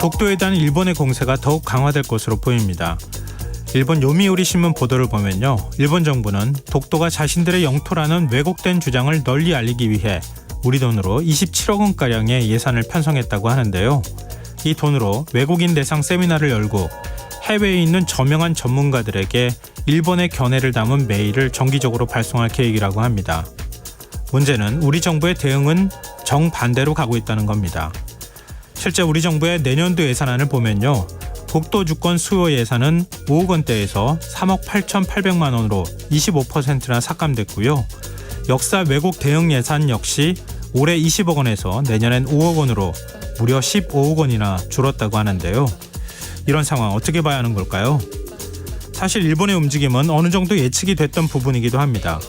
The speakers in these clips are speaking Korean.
독도에 대한 일본의 공세가 더욱 강화될 것으로 보입니다. 일본 요미우리 신문 보도를 보면요, 일본 정부는 독도가 자신들의 영토라는 왜곡된 주장을 널리 알리기 위해 우리 돈으로 27억 원가량의 예산을 편성했다고 하는데요. 이 돈으로 외국인 대상 세미나를 열고 해외에 있는 저명한 전문가들에게 일본의 견해를 담은 메일을 정기적으로 발송할 계획이라고 합니다. 문제는 우리 정부의 대응은 정반대로 가고 있다는 겁니다. 실제 우리 정부의 내년도 예산안을 보면요, 독도 주권 수요 예산은 5억 원대에서 3억 8,800만 원으로 25%나 삭감됐고요. 역사 왜곡 대응 예산 역시 올해 20억 원에서 내년엔 5억 원으로 무려 15억 원이나 줄었다고 하는데요. 이런 상황 어떻게 봐야 하는 걸까요? 사실 일본의 움직임은 어느 정도 예측이 됐던 부분이기도 합니다.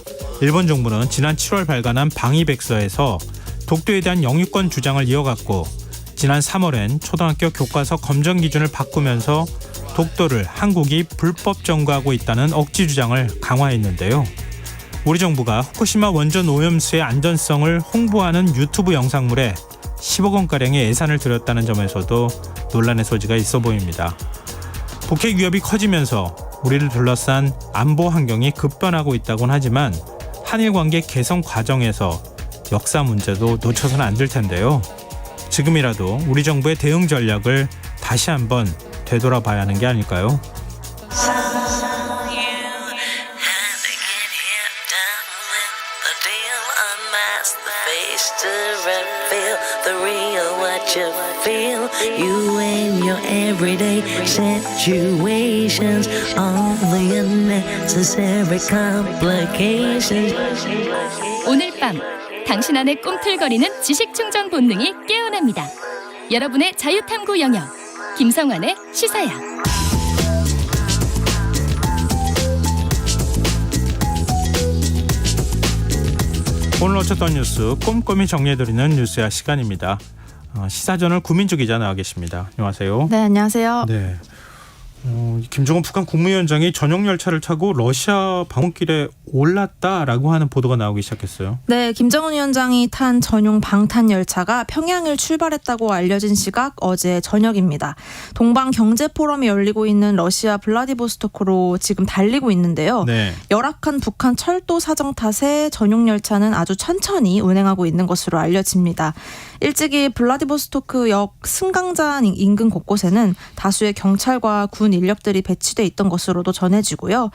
일본 정부는 지난 7월 발간한 방위백서에서 독도에 대한 영유권 주장을 이어갔고, 지난 3월엔 초등학교 교과서 검정 기준을 바꾸면서 독도를 한국이 불법 점거하고 있다는 억지 주장을 강화했는데요. 우리 정부가 후쿠시마 원전 오염수의 안전성을 홍보하는 유튜브 영상물에 10억 원가량의 예산을 들였다는 점에서도 논란의 소지가 있어 보입니다. 북핵 위협이 커지면서 우리를 둘러싼 안보 환경이 급변하고 있다곤 하지만 한일 관계 개선 과정에서 역사 문제도 놓쳐서는 안 될 텐데요. 지금이라도 우리 정부의 대응 전략을 다시 한번 되돌아봐야 하는 게 아닐까요? You and your everyday situations, all the unnecessary complications. 오늘 밤 당신 안에 꿈틀거리는 지식 충전 본능이 깨어납니다. 여러분의 자유탐구 영역 김성환의 시사야. 오늘 어쨌던 뉴스 꼼꼼히 정리해드리는 뉴스야 시간입니다. 시사저널 구민주 기자 나와 계십니다. 안녕하세요. 네, 안녕하세요. 네. 김정은 북한 국무위원장이 전용 열차를 타고 러시아 방문길에 올랐다라고 하는 보도가 나오기 시작했어요. 네, 김정은 위원장이 탄 전용 방탄 열차가 평양을 출발했다고 알려진 시각 어제 저녁입니다. 동방 경제 포럼이 열리고 있는 러시아 블라디보스토크로 지금 달리고 있는데요. 네. 열악한 북한 철도 사정 탓에 전용 열차는 아주 천천히 운행하고 있는 것으로 알려집니다. 일찍이 블라디보스토크 역 승강장 인근 곳곳에는 다수의 경찰과 군 인력들이 배치돼 있던 것으로도 전해지고요.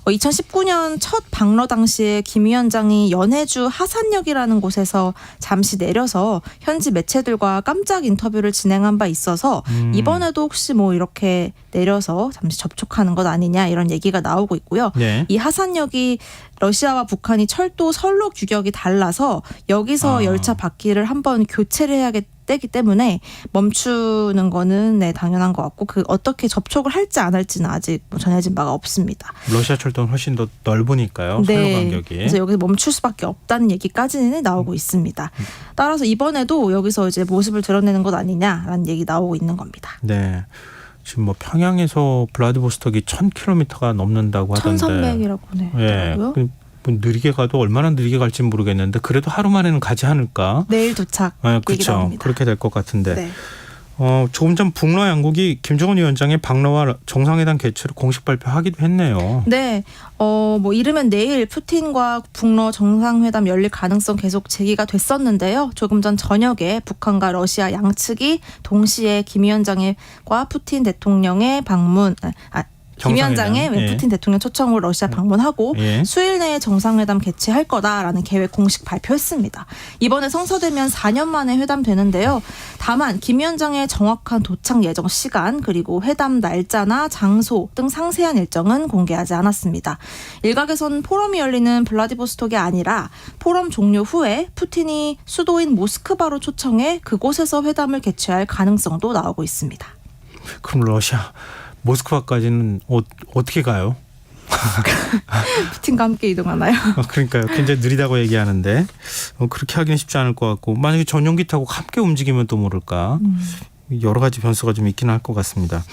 2019년 첫 방러 당시에 김 위원장이 연해주 하산역이라는 곳에서 잠시 내려서 현지 매체들과 깜짝 인터뷰를 진행한 바 있어서 이번에도 혹시 뭐 이렇게 내려서 잠시 접촉하는 것 아니냐 이런 얘기가 나오고 있고요. 네. 이 하산역이 러시아와 북한이 철도 선로 규격이 달라서 여기서 열차 바퀴를 한번 교체를 해야겠기 때문에 멈추는 거는 네, 당연한 것 같고 그 어떻게 접촉을 할지 안 할지는 아직 전해진 바가 없습니다. 러시아 철도는 훨씬 더 넓으니까요. 네. 선로 간격이. 그래서 여기서 멈출 수밖에 없다는 얘기까지는 나오고 있습니다. 따라서 이번에도 여기서 이제 모습을 드러내는 것 아니냐라는 얘기 나오고 있는 겁니다. 네. 지금 뭐 평양에서 블라디보스톡이 1,000km가 넘는다고 하던데. 1,300이라고 하더라고요. 예. 뭐 느리게 가도 얼마나 느리게 갈지는 모르겠는데 그래도 하루 만에는 가지 않을까? 내일 도착. 네, 얘기 그렇죠. 나옵니다. 그렇게 될 것 같은데. 네. 조금 전 북러 양국이 김정은 위원장의 방러와 정상회담 개최를 공식 발표하기도 했네요. 네, 뭐 이르면 내일 푸틴과 북러 정상회담 열릴 가능성 계속 제기가 됐었는데요. 조금 전 저녁에 북한과 러시아 양측이 동시에 김 위원장과 푸틴 대통령의 방문, 김 위원장의 예. 푸틴 대통령 초청으로 러시아 방문하고 예. 수일 내에 정상회담 개최할 거다라는 계획 공식 발표했습니다. 이번에 성사되면 4년 만에 회담되는데요. 다만 김 위원장의 정확한 도착 예정 시간 그리고 회담 날짜나 장소 등 상세한 일정은 공개하지 않았습니다. 일각에선 포럼이 열리는 블라디보스톡이 아니라 포럼 종료 후에 푸틴이 수도인 모스크바로 초청해 그곳에서 회담을 개최할 가능성도 나오고 있습니다. 그럼 러시아 모스크바까지는 어떻게 가요? 푸틴과 함께 이동하나요? 그러니까요. 굉장히 느리다고 얘기하는데 그렇게 하기는 쉽지 않을 것 같고 만약에 전용기 타고 함께 움직이면 또 모를까. 여러 가지 변수가 좀 있기는 할 것 같습니다.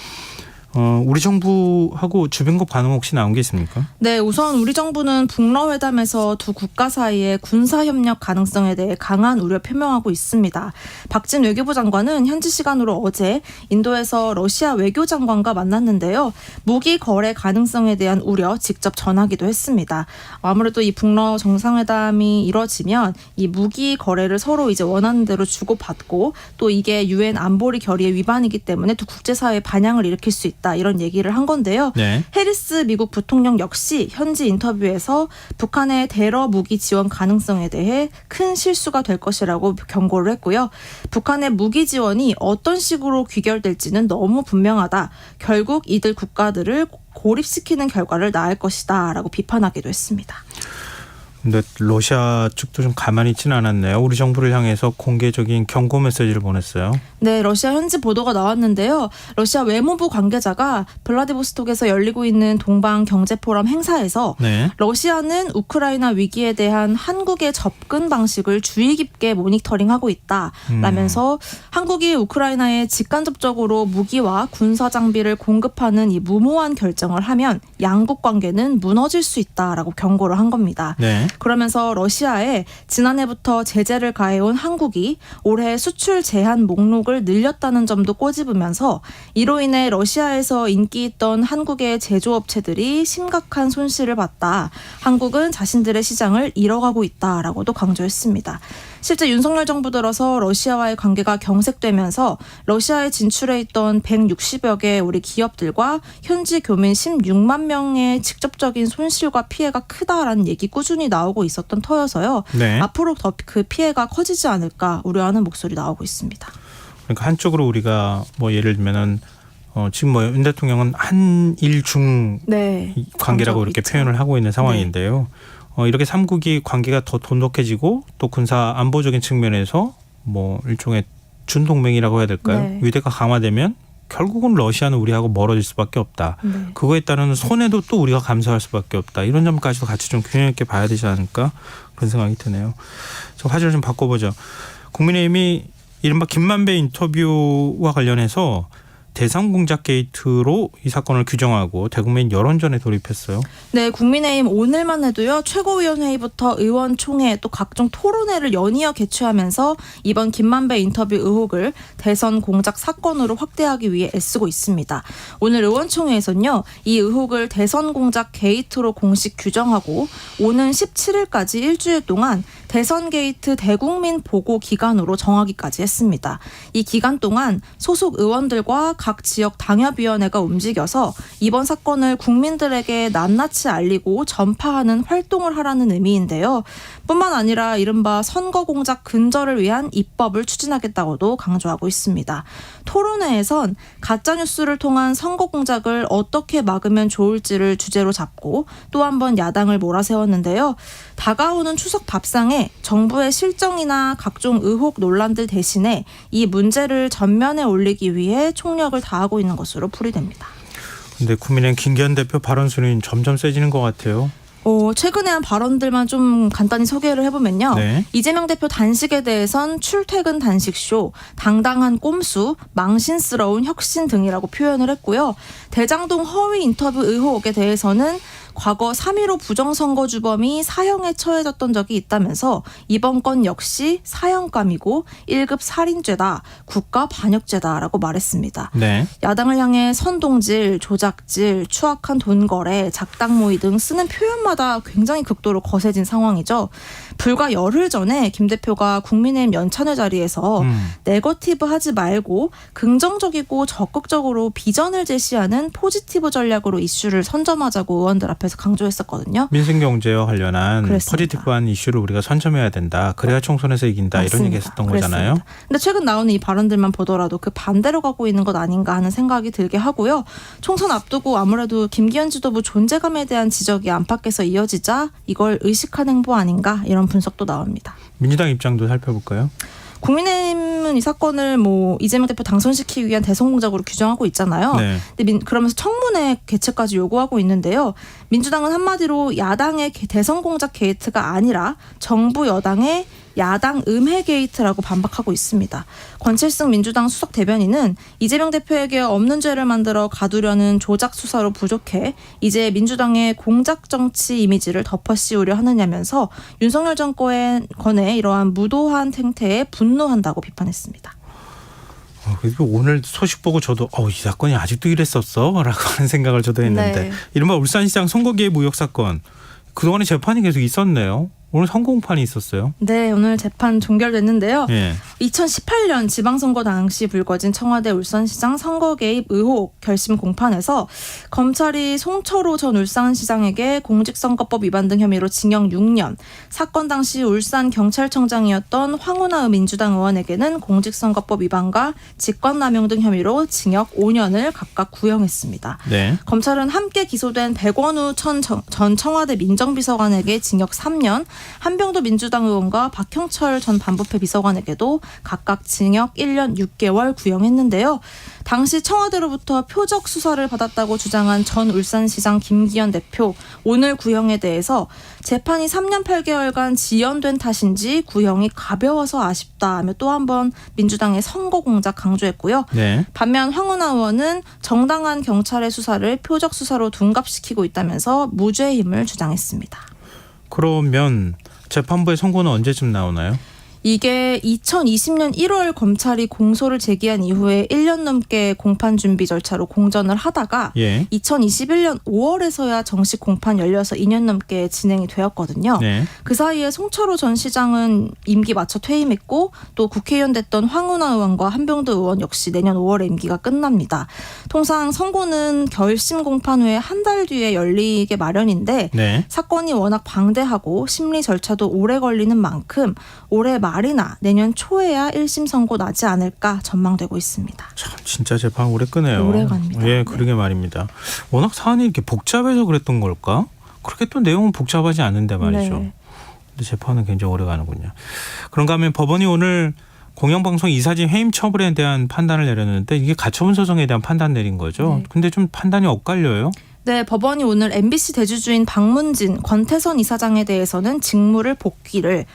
우리 정부하고 주변국 반응 혹시 나온 게 있습니까? 네, 우선 우리 정부는 북러 회담에서 두 국가 사이의 군사 협력 가능성에 대해 강한 우려 표명하고 있습니다. 박진 외교부 장관은 현지 시간으로 어제 인도에서 러시아 외교장관과 만났는데요. 무기 거래 가능성에 대한 우려 직접 전하기도 했습니다. 아무래도 이 북러 정상회담이 이뤄지면 이 무기 거래를 서로 이제 원하는 대로 주고받고 또 이게 유엔 안보리 결의에 위반이기 때문에 또 국제사회에 반향을 일으킬 수 있다. 이런 얘기를 한 건데요. 네. 해리스 미국 부통령 역시 현지 인터뷰에서 북한의 대러 무기 지원 가능성에 대해 큰 실수가 될 것이라고 경고를 했고요. 북한의 무기 지원이 어떤 식으로 귀결될지는 너무 분명하다. 결국 이들 국가들을 고립시키는 결과를 낳을 것이다 라고 비판하기도 했습니다. 근데 러시아 측도 좀 가만히 있지는 않았네요. 우리 정부를 향해서 공개적인 경고 메시지를 보냈어요. 네, 러시아 현지 보도가 나왔는데요. 러시아 외무부 관계자가 블라디보스톡에서 열리고 있는 동방 경제 포럼 행사에서 네. 러시아는 우크라이나 위기에 대한 한국의 접근 방식을 주의 깊게 모니터링하고 있다라면서 한국이 우크라이나에 직간접적으로 무기와 군사 장비를 공급하는 이 무모한 결정을 하면 양국 관계는 무너질 수 있다라고 경고를 한 겁니다. 네. 그러면서 러시아에 지난해부터 제재를 가해온 한국이 올해 수출 제한 목록을 늘렸다는 점도 꼬집으면서 이로 인해 러시아에서 인기 있던 한국의 제조업체들이 심각한 손실을 봤다. 한국은 자신들의 시장을 잃어가고 있다라고도 강조했습니다. 실제 윤석열 정부 들어서 러시아와의 관계가 경색되면서 러시아에 진출해 있던 160여 개의 우리 기업들과 현지 교민 16만 명의 직접적인 손실과 피해가 크다라는 얘기 꾸준히 나오고 있었던 터여서요. 네. 앞으로 더 그 피해가 커지지 않을까 우려하는 목소리 나오고 있습니다. 그러니까 한쪽으로 우리가 뭐 예를 들면은 지금 뭐 윤 대통령은 한일중 네. 관계라고 이렇게 있죠. 표현을 하고 있는 상황인데요. 이렇게 삼국이 관계가 더 돈독해지고 또 군사 안보적인 측면에서 뭐 일종의 준동맹이라고 해야 될까요? 네. 위대가 강화되면 결국은 러시아는 우리하고 멀어질 수밖에 없다. 네. 그거에 따른 손해도 또 우리가 감수할 수밖에 없다. 이런 점까지도 같이 좀 균형 있게 봐야 되지 않을까 그런 생각이 드네요. 저 화제를 좀 바꿔보죠. 국민의힘이 이른바 김만배 인터뷰와 관련해서 대선공작 게이트로 이 사건을 규정하고 대국민 여론전에 돌입했어요. 네, 국민의힘 오늘만 해도요. 최고위원회의부터 의원총회 또 각종 토론회를 연이어 개최하면서 이번 김만배 인터뷰 의혹을 대선 공작 사건으로 확대하기 위해 애쓰고 있습니다. 오늘 의원총회에서는요. 이 의혹을 대선 공작 게이트로 공식 규정하고 오는 17일까지 일주일 동안 대선 게이트 대국민 보고 기간으로 정하기까지 했습니다. 이 기간 동안 소속 의원들과 각 지역 당협위원회가 움직여서 이번 사건을 국민들에게 낱낱이 알리고 전파하는 활동을 하라는 의미인데요. 뿐만 아니라 이른바 선거 공작 근절을 위한 입법을 추진하겠다고도 강조하고 있습니다. 토론회에선 가짜뉴스를 통한 선거 공작을 어떻게 막으면 좋을지를 주제로 잡고 또 한 번 야당을 몰아세웠는데요. 다가오는 추석 밥상에 정부의 실정이나 각종 의혹 논란들 대신에 이 문제를 전면에 올리기 위해 총력을 다하고 있는 것으로 풀이됩니다. 근데 국민의힘 김기현 대표 발언 수는 점점 세지는 것 같아요. 최근에 한 발언들만 좀 간단히 소개를 해보면요. 네. 이재명 대표 단식에 대해선 출퇴근 단식쇼, 당당한 꼼수, 망신스러운 혁신 등이라고 표현을 했고요. 대장동 허위 인터뷰 의혹에 대해서는 과거 3.15 부정선거주범이 사형에 처해졌던 적이 있다면서 이번 건 역시 사형감이고 1급 살인죄다, 국가 반역죄다라고 말했습니다. 네. 야당을 향해 선동질, 조작질, 추악한 돈거래, 작당 모의 등 쓰는 표현마다 굉장히 극도로 거세진 상황이죠. 불과 열흘 전에 김 대표가 국민의힘 연찬회 자리에서 네거티브 하지 말고 긍정적이고 적극적으로 비전을 제시하는 포지티브 전략으로 이슈를 선점하자고 의원들 앞에서 강조했었거든요. 민생경제와 관련한 그랬습니다. 포지티브한 이슈를 우리가 선점해야 된다. 그래야 총선에서 이긴다. 맞습니다. 이런 얘기 했었던 거잖아요. 그랬습니다. 근데 최근 나오는 이 발언들만 보더라도 그 반대로 가고 있는 것 아닌가 하는 생각이 들게 하고요. 총선 앞두고 아무래도 김기현 지도부 존재감에 대한 지적이 안팎에서 이어지자 이걸 의식한 행보 아닌가 이런 분석도 나옵니다. 민주당 입장도 살펴볼까요? 국민의힘은 이 사건을 뭐 이재명 대표 당선시키기 위한 대선 공작으로 규정하고 있잖아요. 네. 근데 그러면서 청문회 개최까지 요구하고 있는데요. 민주당은 한마디로 야당의 대선 공작 게이트가 아니라 정부 여당의 야당 음해 게이트라고 반박하고 있습니다. 권칠승 민주당 수석 대변인은 이재명 대표에게 없는 죄를 만들어 가두려는 조작 수사로 부족해 이제 민주당의 공작 정치 이미지를 덮어씌우려 하느냐면서 윤석열 정권의 이러한 무도한 행태에 분노한다고 비판했습니다. 그리고 오늘 소식 보고 저도 이 사건이 아직도 이랬었어? 라고 하는 생각을 저도 했는데 네. 이른바 울산시장 선거 개입 의혹 사건 그동안에 재판이 계속 있었네요. 오늘 선고공판이 있었어요. 네, 오늘 재판 종결됐는데요. 예. 2018년 지방선거 당시 불거진 청와대 울산시장 선거 개입 의혹 결심 공판에서 검찰이 송철호 전 울산시장에게 공직선거법 위반 등 혐의로 징역 6년, 사건 당시 울산경찰청장이었던 황운하 민주당 의원에게는 공직선거법 위반과 직권남용 등 혐의로 징역 5년을 각각 구형했습니다. 네. 검찰은 함께 기소된 백원우 전 청와대 민정비서관에게 징역 3년, 한병도 민주당 의원과 박형철 전 반부패 비서관에게도 각각 징역 1년 6개월 구형했는데요. 당시 청와대로부터 표적 수사를 받았다고 주장한 전 울산시장 김기현 대표 오늘 구형에 대해서 재판이 3년 8개월간 지연된 탓인지 구형이 가벼워서 아쉽다며 또 한 번 민주당의 선거 공작 강조했고요. 네. 반면 황운하 의원은 정당한 경찰의 수사를 표적 수사로 둔갑시키고 있다면서 무죄임을 주장했습니다. 그러면 재판부의 선고는 언제쯤 나오나요? 이게 2020년 1월 검찰이 공소를 제기한 이후에 1년 넘게 공판 준비 절차로 공전을 하다가 예. 2021년 5월에서야 정식 공판 열려서 2년 넘게 진행이 되었거든요. 네. 그 사이에 송철호 전 시장은 임기 마쳐 퇴임했고 또 국회의원 됐던 황운하 의원과 한병도 의원 역시 내년 5월에 임기가 끝납니다. 통상 선고는 결심 공판 후에 한 달 뒤에 열리게 마련인데 네. 사건이 워낙 방대하고 심리 절차도 오래 걸리는 만큼 올해 말이나 내년 초에야 1심 선고 나지 않을까 전망되고 있습니다. 참 진짜 재판 오래 끄네요. 오래 갑니다. 예, 그러게 말입니다. 워낙 사안이 이렇게 복잡해서 그랬던 걸까? 그렇게 또 내용은 복잡하지 않은데 말이죠. 네. 근데 재판은 굉장히 오래 가는군요. 그런가 하면 법원이 오늘 공영방송 이사진 해임 처분에 대한 판단을 내렸는데 이게 가처분 소송에 대한 판단 내린 거죠. 네. 근데 좀 판단이 엇갈려요. 네, 법원이 오늘 MBC 대주주인 박문진, 권태선 이사장에 대해서는 직무 복귀를,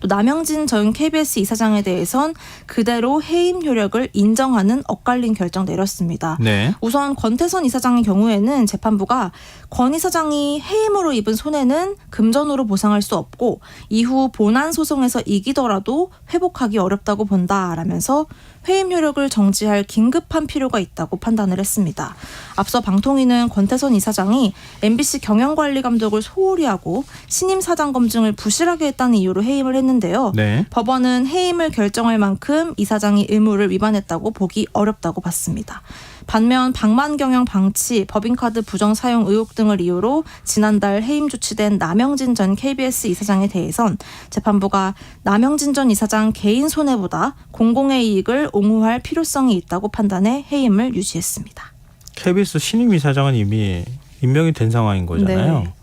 또 남영진 전 KBS 이사장에 대해선 그대로 해임 효력을 인정하는 엇갈린 결정 내렸습니다. 네. 우선 권태선 이사장의 경우에는 재판부가 권 이사장이 해임으로 입은 손해는 금전으로 보상할 수 없고 이후 본안 소송에서 이기더라도 회복하기 어렵다고 본다라면서 해임 효력을 정지할 긴급한 필요가 있다고 판단을 했습니다. 앞서 방통위는 권태선 이사장이 MBC 경영관리감독을 소홀히 하고 신임 사장 검증을 부실하게 했다는 이유로 해임을 했는데요. 네. 법원은 해임을 결정할 만큼 이사장이 의무를 위반했다고 보기 어렵다고 봤습니다. 반면 방만경영 방치, 법인카드 부정 사용 의혹 등을 이유로 지난달 해임 조치된 남영진 전 KBS 이사장에 대해선 재판부가 남영진 전 이사장 개인 손해보다 공공의 이익을 옹호할 필요성이 있다고 판단해 해임을 유지했습니다. KBS 신임 이사장은 이미 임명이 된 상황인 거잖아요. 네.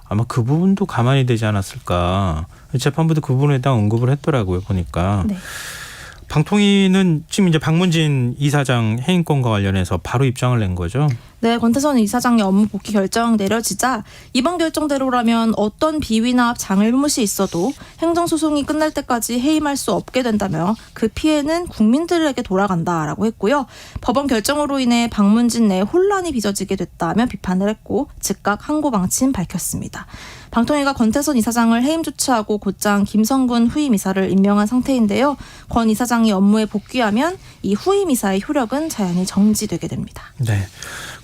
아마 그 부분도 가만히 되지 않았을까. 재판부도 그 부분에 대한 언급을 했더라고요. 보니까. 네. 방통위는 지금 이제 박문진 이사장 해임권과 관련해서 바로 입장을 낸 거죠. 네, 권태선 이사장의 업무 복귀 결정 내려지자 이번 결정대로라면 어떤 비위나 장을무시 있어도 행정소송이 끝날 때까지 해임할 수 없게 된다며 그 피해는 국민들에게 돌아간다라고 했고요. 법원 결정으로 인해 박문진 내 혼란이 빚어지게 됐다며 비판을 했고 즉각 항고방침 밝혔습니다. 방통위가 권태선 이사장을 해임 조치하고 곧장 김성근 후임 이사를 임명한 상태인데요. 권 이사장이 업무에 복귀하면 이 후임 이사의 효력은 자연히 정지되게 됩니다. 네.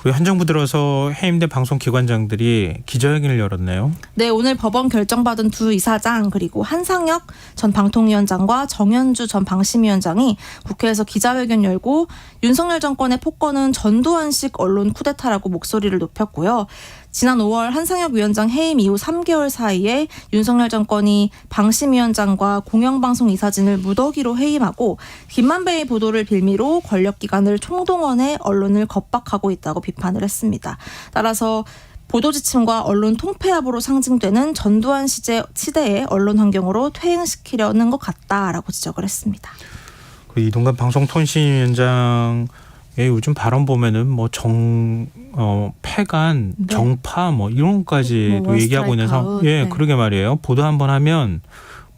그리고 현 정부 들어서 해임된 방송기관장들이 기자회견을 열었네요. 네, 오늘 법원 결정받은 두 이사장 그리고 한상혁 전 방통위원장과 정현주 전 방심위원장이 국회에서 기자회견 열고 윤석열 정권의 폭거는 전두환식 언론 쿠데타라고 목소리를 높였고요. 지난 5월 한상혁 위원장 해임 이후 3개월 사이에 윤석열 정권이 방심위원장과 공영방송 이사진을 무더기로 해임하고 김만배의 보도를 빌미로 권력기관을 총동원해 언론을 겁박하고 있다고 비판을 했습니다. 따라서 보도지침과 언론 통폐합으로 상징되는 전두환 시대의 언론 환경으로 퇴행시키려는 것 같다라고 지적을 했습니다. 그리고 이동관 방송통신위원장 요즘 발언 보면은 뭐 폐간, 정파 뭐 이런 것까지도 얘기하고 있는 상황. 예, 네. 그러게 말이에요. 보도 한번 하면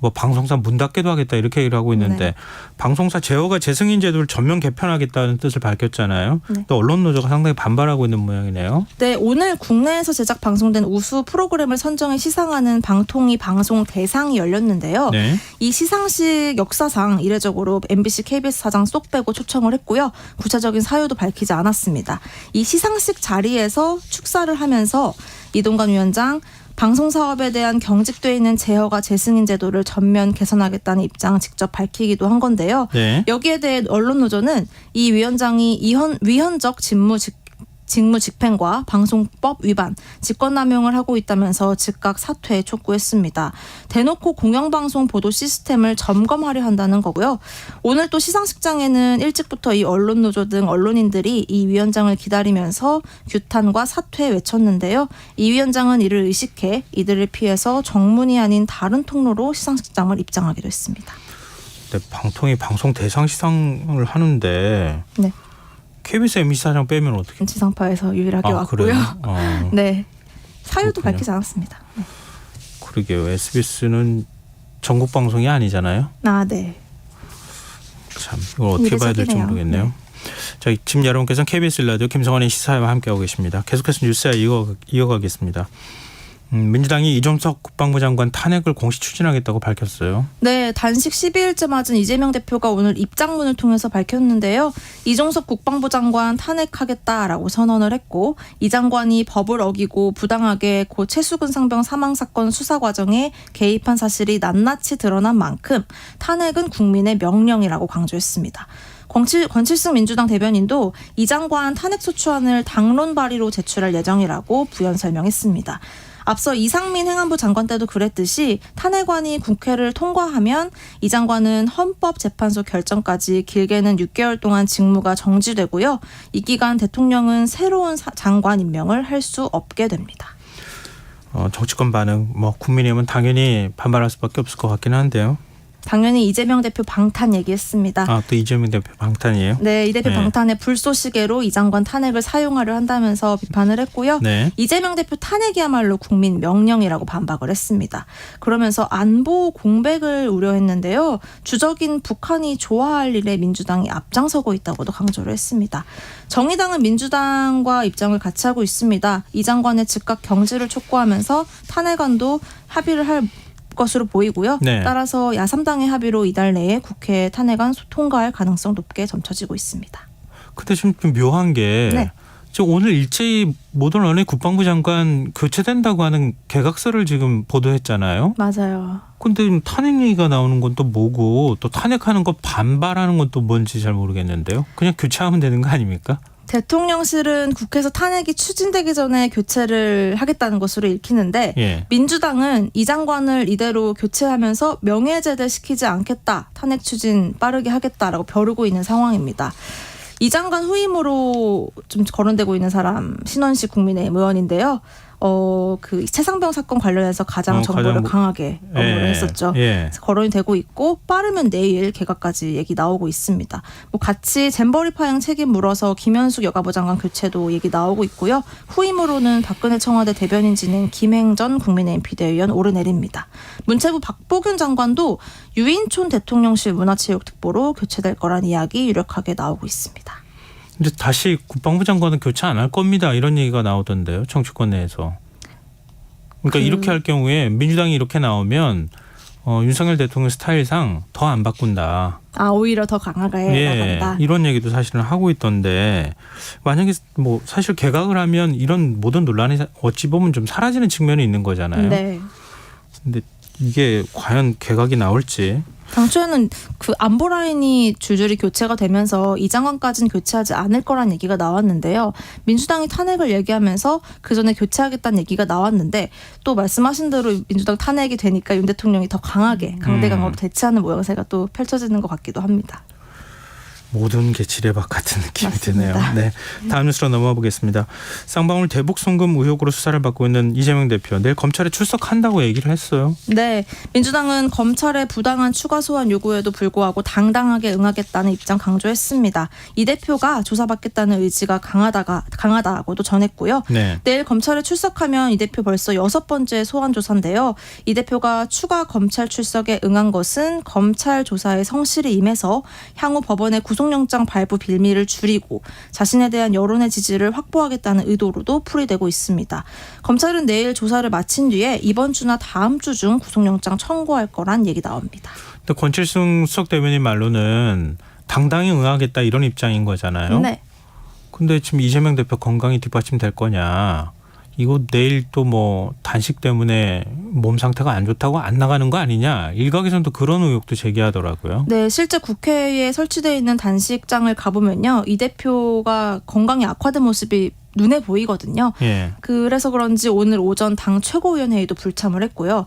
뭐 방송사 문 닫게도 하겠다 이렇게 얘기를 하고 있는데 네. 방송사 제어가 재승인 제도를 전면 개편하겠다는 뜻을 밝혔잖아요. 네. 또 언론 노조가 상당히 반발하고 있는 모양이네요. 네, 오늘 국내에서 제작 방송된 우수 프로그램을 선정해 시상하는 방통위 방송 대상이 열렸는데요. 네. 이 시상식 역사상 이례적으로 MBC, KBS 사장 쏙 빼고 초청을 했고요. 구체적인 사유도 밝히지 않았습니다. 이 시상식 자리에서 축사를 하면서 이동관 위원장 방송 사업에 대한 경직돼 있는 제어가 재승인 제도를 전면 개선하겠다는 입장을 직접 밝히기도 한 건데요. 네. 여기에 대해 언론노조는 이 위원장이 위헌적 직무 집행과 방송법 위반, 직권남용을 하고 있다면서 즉각 사퇴 촉구했습니다. 대놓고 공영방송 보도 시스템을 점검하려 한다는 거고요. 오늘 또 시상식장에는 일찍부터 이 언론노조 등 언론인들이 이 위원장을 기다리면서 규탄과 사퇴 외쳤는데요. 이 위원장은 이를 의식해 이들을 피해서 정문이 아닌 다른 통로로 시상식장을 입장하기도 했습니다. 네, 방통위 방송 대상 시상을 하는데 네. KBS MBC 사장 빼면 어떻게? 지상파에서 유일하게 왔고요. 그래요? 네. 사유도 그렇군요. 밝히지 않았습니다. 네. 그러게요. SBS는 전국 방송이 아니잖아요. 아, 네. 참 이걸 어떻게 봐야 될지 이례적이네요. 모르겠네요. 네. 자, 지금 여러분께서는 KBS 라디오 김성환의 시사회와 함께하고 계십니다. 계속해서 뉴스에 이어가겠습니다. 민주당이 이종석 국방부 장관 탄핵을 공식 추진하겠다고 밝혔어요. 네, 단식 12일째 맞은 이재명 대표가 오늘 입장문을 통해서 밝혔는데요. 이종석 국방부 장관 탄핵하겠다라고 선언을 했고 이 장관이 법을 어기고 부당하게 고 최수근 상병 사망 사건 수사 과정에 개입한 사실이 낱낱이 드러난 만큼 탄핵은 국민의 명령이라고 강조했습니다. 권칠승 민주당 대변인도 이 장관 탄핵소추안을 당론 발의로 제출할 예정이라고 부연 설명했습니다. 앞서 이상민 행안부 장관 때도 그랬듯이 탄핵안이 국회를 통과하면 이 장관은 헌법재판소 결정까지 길게는 6개월 동안 직무가 정지되고요. 이 기간 대통령은 새로운 장관 임명을 할 수 없게 됩니다. 정치권 반응, 국민의힘은 당연히 반발할 수밖에 없을 것 같긴 한데요. 당연히 이재명 대표 방탄 얘기했습니다. 또 이재명 대표 방탄이에요? 네, 이 대표 네. 방탄의 불쏘시개로 이 장관 탄핵을 사용하려 한다면서 비판을 했고요. 네. 이재명 대표 탄핵이야말로 국민 명령이라고 반박을 했습니다. 그러면서 안보 공백을 우려했는데요. 주적인 북한이 좋아할 일에 민주당이 앞장서고 있다고도 강조를 했습니다. 정의당은 민주당과 입장을 같이 하고 있습니다. 이 장관의 즉각 경질을 촉구하면서 탄핵안도 합의를 할 것으로 보이고요. 네. 따라서 야3당의 합의로 이달 내에 국회 탄핵안 통과할 가능성 높게 점쳐지고 있습니다. 근데 좀 묘한 게 네. 지금 오늘 일제히 모든 언론이 국방부 장관 교체된다고 하는 개각서를 지금 보도했잖아요. 맞아요. 근데 탄핵 얘기가 나오는 건 또 뭐고 또 탄핵하는 거 반발하는 건 또 뭔지 잘 모르겠는데요. 그냥 교체하면 되는 거 아닙니까? 대통령실은 국회에서 탄핵이 추진되기 전에 교체를 하겠다는 것으로 읽히는데 예. 민주당은 이 장관을 이대로 교체하면서 명예제대시키지 않겠다. 탄핵 추진 빠르게 하겠다라고 벼르고 있는 상황입니다. 이 장관 후임으로 좀 거론되고 있는 사람 신원식 국민의힘 의원인데요. 그 최상병 사건 관련해서 가장 정보를 강하게 언급을 했었죠. 그래서 거론이 되고 있고 빠르면 내일 개각까지 얘기 나오고 있습니다. 같이 잼버리 파행 책임 물어서 김현숙 여가부 장관 교체도 얘기 나오고 있고요. 후임으로는 박근혜 청와대 대변인 지낸 김행전 국민의힘 비대위원 오르내립니다. 문체부 박보균 장관도 유인촌 대통령실 문화체육특보로 교체될 거란 이야기 유력하게 나오고 있습니다. 이제 다시 국방부 장관은 교체 안 할 겁니다. 이런 얘기가 나오던데요. 정치권 내에서. 그러니까 이렇게 할 경우에 민주당이 이렇게 나오면 윤석열 대통령 스타일상 더 안 바꾼다. 오히려 더 강하게 나간다. 이런 얘기도 사실은 하고 있던데 만약에 사실 개각을 하면 이런 모든 논란이 어찌 보면 좀 사라지는 측면이 있는 거잖아요. 네. 근데 이게 과연 개각이 나올지. 당초에는 그 안보 라인이 줄줄이 교체가 되면서 이 장관까지는 교체하지 않을 거란 얘기가 나왔는데요. 민주당이 탄핵을 얘기하면서 그 전에 교체하겠다는 얘기가 나왔는데 또 말씀하신 대로 민주당 탄핵이 되니까 윤 대통령이 더 강하게 강대강으로 대치하는 모양새가 또 펼쳐지는 것 같기도 합니다. 모든 게 지뢰밭 같은 느낌이 맞습니다. 드네요. 네, 다음 뉴스로 넘어가 보겠습니다. 쌍방울 대북 송금 의혹으로 수사를 받고 있는 이재명 대표 내일 검찰에 출석한다고 얘기를 했어요. 네, 민주당은 검찰의 부당한 추가 소환 요구에도 불구하고 당당하게 응하겠다는 입장 강조했습니다. 이 대표가 조사받겠다는 의지가 강하다고도 전했고요. 네. 내일 검찰에 출석하면 이 대표 벌써 6번째 소환 조사인데요. 이 대표가 추가 검찰 출석에 응한 것은 검찰 조사에 성실히 임해서 향후 법원의 구속영장 발부 빌미를 줄이고 자신에 대한 여론의 지지를 확보하겠다는 의도로도 풀이되고 있습니다. 검찰은 내일 조사를 마친 뒤에 이번 주나 다음 주 중 구속영장 청구할 거란 얘기 나옵니다. 근데 권칠승 수석 대변인 말로는 당당히 응하겠다 이런 입장인 거잖아요. 네. 근데 지금 이재명 대표 건강이 뒷받침될 거냐. 이거 내일 또 뭐 단식 때문에 몸 상태가 안 좋다고 안 나가는 거 아니냐. 일각에서는 또 그런 의혹도 제기하더라고요. 네, 실제 국회에 설치되어 있는 단식장을 가보면요. 이 대표가 건강이 악화된 모습이 눈에 보이거든요. 예. 그래서 그런지 오늘 오전 당 최고위원회의도 불참을 했고요.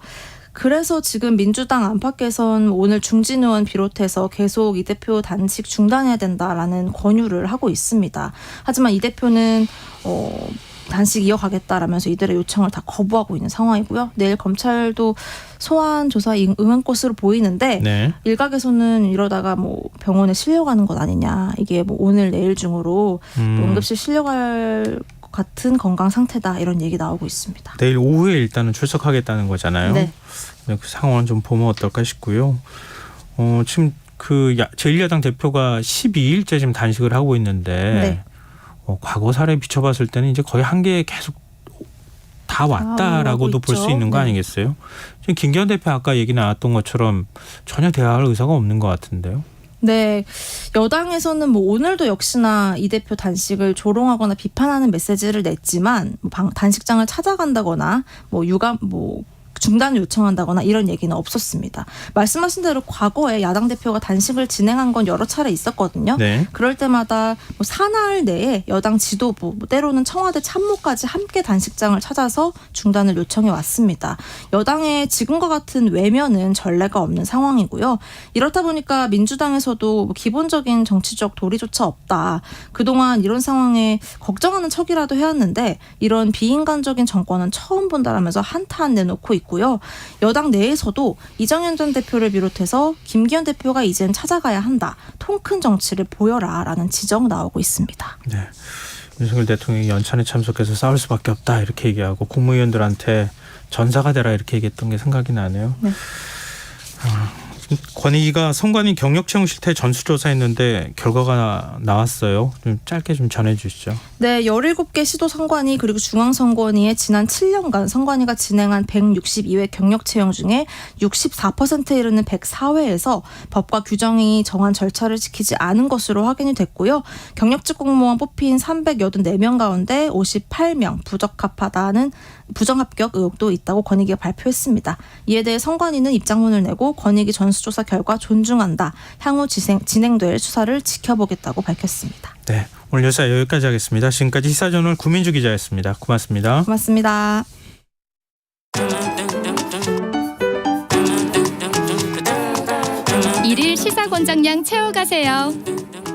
그래서 지금 민주당 안팎에선 오늘 중진 의원 비롯해서 계속 이 대표 단식 중단해야 된다라는 권유를 하고 있습니다. 하지만 이 대표는 단식 이어가겠다라면서 이들의 요청을 다 거부하고 있는 상황이고요. 내일 검찰도 소환 조사에 응한 것으로 보이는데 네. 일각에서는 이러다가 뭐 병원에 실려가는 것 아니냐. 이게 뭐 오늘 내일 중으로 뭐 응급실 실려갈 것 같은 건강 상태다. 이런 얘기 나오고 있습니다. 내일 오후에 일단은 출석하겠다는 거잖아요. 네. 그 상황을 좀 보면 어떨까 싶고요. 지금 그 제1야당 대표가 12일째 지금 단식을 하고 있는데 네. 과거 사례 비춰봤을 때는 이제 거의 한계에 계속 다 왔다라고도 볼 수 있는 거 네. 아니겠어요? 지금 김기현 대표 아까 얘기 나왔던 것처럼 전혀 대화할 의사가 없는 것 같은데요. 네, 여당에서는 뭐 오늘도 역시나 이 대표 단식을 조롱하거나 비판하는 메시지를 냈지만 단식장을 찾아간다거나 뭐 중단을 요청한다거나 이런 얘기는 없었습니다. 말씀하신 대로 과거에 야당 대표가 단식을 진행한 건 여러 차례 있었거든요. 네. 그럴 때마다 뭐 사나흘 내에 여당 지도부, 때로는 청와대 참모까지 함께 단식장을 찾아서 중단을 요청해 왔습니다. 여당의 지금과 같은 외면은 전례가 없는 상황이고요. 이렇다 보니까 민주당에서도 기본적인 정치적 도리조차 없다. 그동안 이런 상황에 걱정하는 척이라도 해왔는데 이런 비인간적인 정권은 처음 본다라면서 한탄 내놓고 있고요. 여당 내에서도 이정현 전 대표를 비롯해서 김기현 대표가 이젠 찾아가야 한다. 통큰 정치를 보여라라는 지적 나오고 있습니다. 네. 윤석열 대통령이 연찬에 참석해서 싸울 수밖에 없다 이렇게 얘기하고 국무위원들한테 전사가 되라 이렇게 얘기했던 게 생각이 나네요. 네. 권익위가 선관위 경력 채용 실태 전수조사했는데 결과가 나왔어요. 좀 짧게 좀 전해주시죠. 네, 17개 시도 선관위 그리고 중앙선관위의 지난 7년간 선관위가 진행한 162회 경력 채용 중에 64%에 이르는 104회에서 법과 규정이 정한 절차를 지키지 않은 것으로 확인이 됐고요. 경력직 공무원 뽑힌 384명 가운데 58명 부정합격 의혹도 있다고 권익위가 발표했습니다. 이에 대해 선관위는 입장문을 내고 권익위 전수조사 결과 존중한다. 향후 진행될 수사를 지켜보겠다고 밝혔습니다. 네, 오늘 뉴스 여기까지 하겠습니다. 지금까지 시사저널 구민주 기자였습니다. 고맙습니다. 고맙습니다. 일일 시사권장량 채워가세요.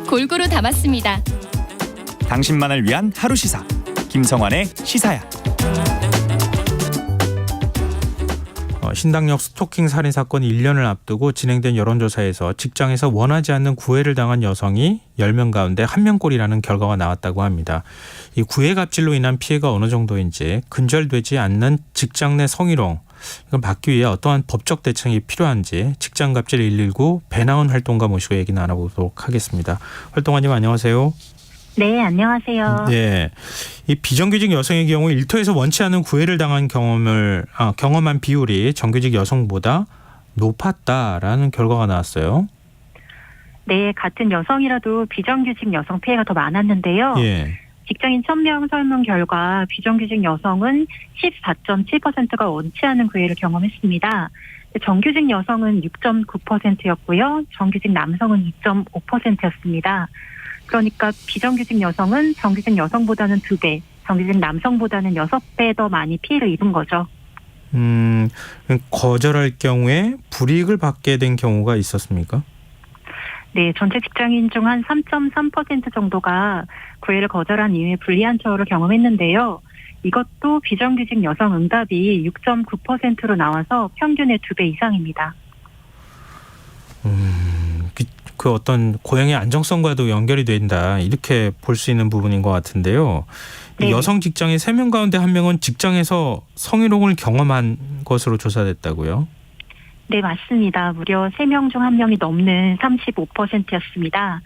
골고루 담았습니다. 당신만을 위한 하루 시사 김성환의 시사야. 신당역 스토킹 살인 사건 1년을 앞두고 진행된 여론조사에서 직장에서 원하지 않는 구애를 당한 여성이 10명 가운데 1명꼴이라는 결과가 나왔다고 합니다. 이 구애 갑질로 인한 피해가 어느 정도인지 근절되지 않는 직장 내 성희롱 이걸 막기 위해 어떠한 법적 대책이 필요한지 직장갑질 119 배나은 활동가 모시고 얘기 나눠보도록 하겠습니다. 활동가님 안녕하세요. 네, 안녕하세요. 네, 이 비정규직 여성의 경우 일터에서 원치 않은 구애를 당한 경험한 비율이 정규직 여성보다 높았다라는 결과가 나왔어요. 네, 같은 여성이라도 비정규직 여성 피해가 더 많았는데요. 예. 직장인 1000명 설문 결과 비정규직 여성은 14.7%가 원치 않은 구애를 경험했습니다. 정규직 여성은 6.9%였고요. 정규직 남성은 2.5%였습니다. 그러니까 비정규직 여성은 정규직 여성보다는 2배, 정규직 남성보다는 6배 더 많이 피해를 입은 거죠. 거절할 경우에 불이익을 받게 된 경우가 있었습니까? 네, 전체 직장인 중 한 3.3% 정도가 구애를 거절한 이후에 불리한 처우를 경험했는데요. 이것도 비정규직 여성 응답이 6.9%로 나와서 평균의 2배 이상입니다. 그 어떤 고용의 안정성과도 연결이 된다 이렇게 볼 수 있는 부분인 것 같은데요. 네. 여성 직장인 3명 가운데 1명은 직장에서 성희롱을 경험한 것으로 조사됐다고요? 네, 맞습니다. 무려 3명 중 1명이 넘는 35%였습니다.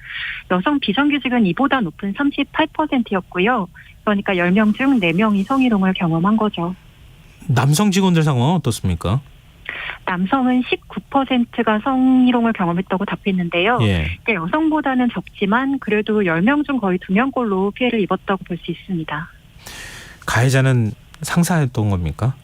여성 비정규직은 이보다 높은 38%였고요. 그러니까 10명 중 4명이 성희롱을 경험한 거죠. 남성 직원들 상황은 어떻습니까? 남성은 19%가 성희롱을 경험했다고 답했는데요. 예. 이게 여성보다는 적지만 그래도 10명 중 거의 2명꼴로 피해를 입었다고 볼 수 있습니다. 가해자는 상사였던 겁니까?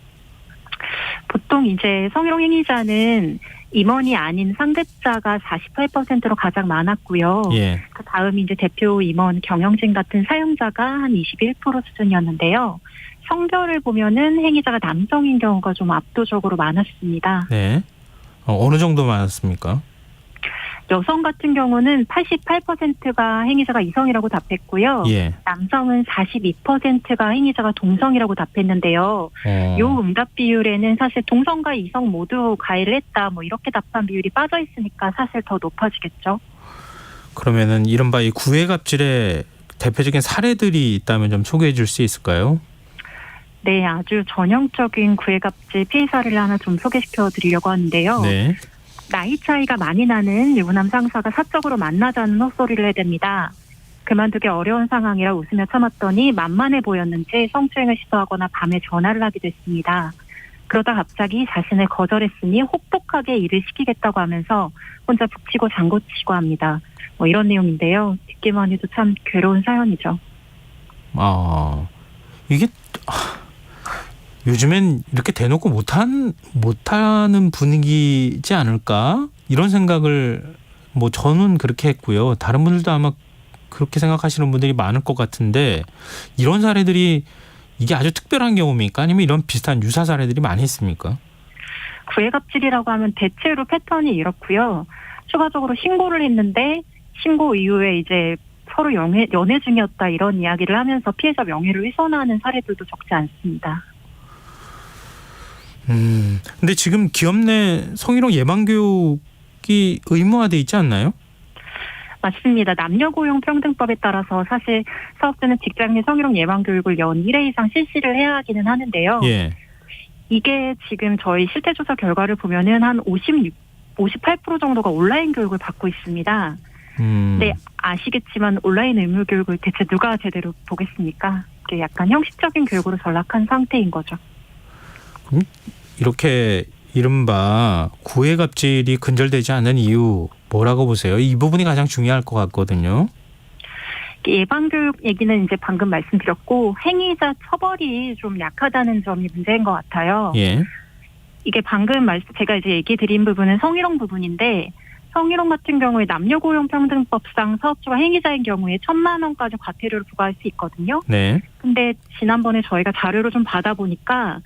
보통 이제 성희롱 행위자는 임원이 아닌 상급자가 48%로 가장 많았고요. 예. 그 다음 이제 대표 임원, 경영진 같은 사용자가 한 21% 수준이었는데요. 성별을 보면은 행위자가 남성인 경우가 좀 압도적으로 많았습니다. 네. 어느 정도 많았습니까? 여성 같은 경우는 88%가 행위자가 이성이라고 답했고요. 예. 남성은 42%가 행위자가 동성이라고 답했는데요. 요 응답 비율에는 사실 동성과 이성 모두 가해를 했다 뭐 이렇게 답한 비율이 빠져 있으니까 사실 더 높아지겠죠. 그러면은 이른바 이 구애갑질의 대표적인 사례들이 있다면 좀 소개해 줄 수 있을까요? 네, 아주 전형적인 구애갑질 피해 사례를 하나 좀 소개시켜 드리려고 하는데요. 네. 나이 차이가 많이 나는 유부남 상사가 사적으로 만나자는 헛소리를 해댑니다. 그만두기 어려운 상황이라 웃으며 참았더니 만만해 보였는지 성추행을 시도하거나 밤에 전화를 하기도 했습니다. 그러다 갑자기 자신을 거절했으니 혹독하게 일을 시키겠다고 하면서 혼자 북치고 장구치고 합니다. 뭐 이런 내용인데요. 듣기만 해도 참 괴로운 사연이죠. 이게 요즘엔 이렇게 대놓고 못하는 분위기지 않을까? 이런 생각을 뭐 저는 그렇게 했고요. 다른 분들도 아마 그렇게 생각하시는 분들이 많을 것 같은데 이런 사례들이 이게 아주 특별한 경우입니까? 아니면 이런 비슷한 유사 사례들이 많이 있습니까? 구애갑질이라고 하면 대체로 패턴이 이렇고요. 추가적으로 신고를 했는데 신고 이후에 이제 서로 연애 중이었다 이런 이야기를 하면서 피해자 명예를 훼손하는 사례들도 적지 않습니다. 근데 지금 기업 내 성희롱 예방 교육이 의무화돼 있지 않나요? 맞습니다. 남녀고용평등법에 따라서 사실 사업주는 직장 내 성희롱 예방 교육을 연 1회 이상 실시를 해야 하기는 하는데요. 예. 이게 지금 저희 실태조사 결과를 보면은 한 58% 정도가 온라인 교육을 받고 있습니다. 네, 아시겠지만 온라인 의무 교육을 대체 누가 제대로 보겠습니까? 이게 약간 형식적인 교육으로 전락한 상태인 거죠. 이렇게 이른바 구애갑질이 근절되지 않는 이유 뭐라고 보세요? 이 부분이 가장 중요할 것 같거든요. 예방교육 얘기는 이제 방금 말씀드렸고 행위자 처벌이 좀 약하다는 점이 문제인 것 같아요. 예. 이게 방금 제가 이제 얘기 드린 부분은 성희롱 부분인데 성희롱 같은 경우에 남녀고용평등법상 사업주가 행위자인 경우에 1,000만 원까지 과태료를 부과할 수 있거든요. 네. 근데 지난번에 저희가 자료를 좀 받아보니까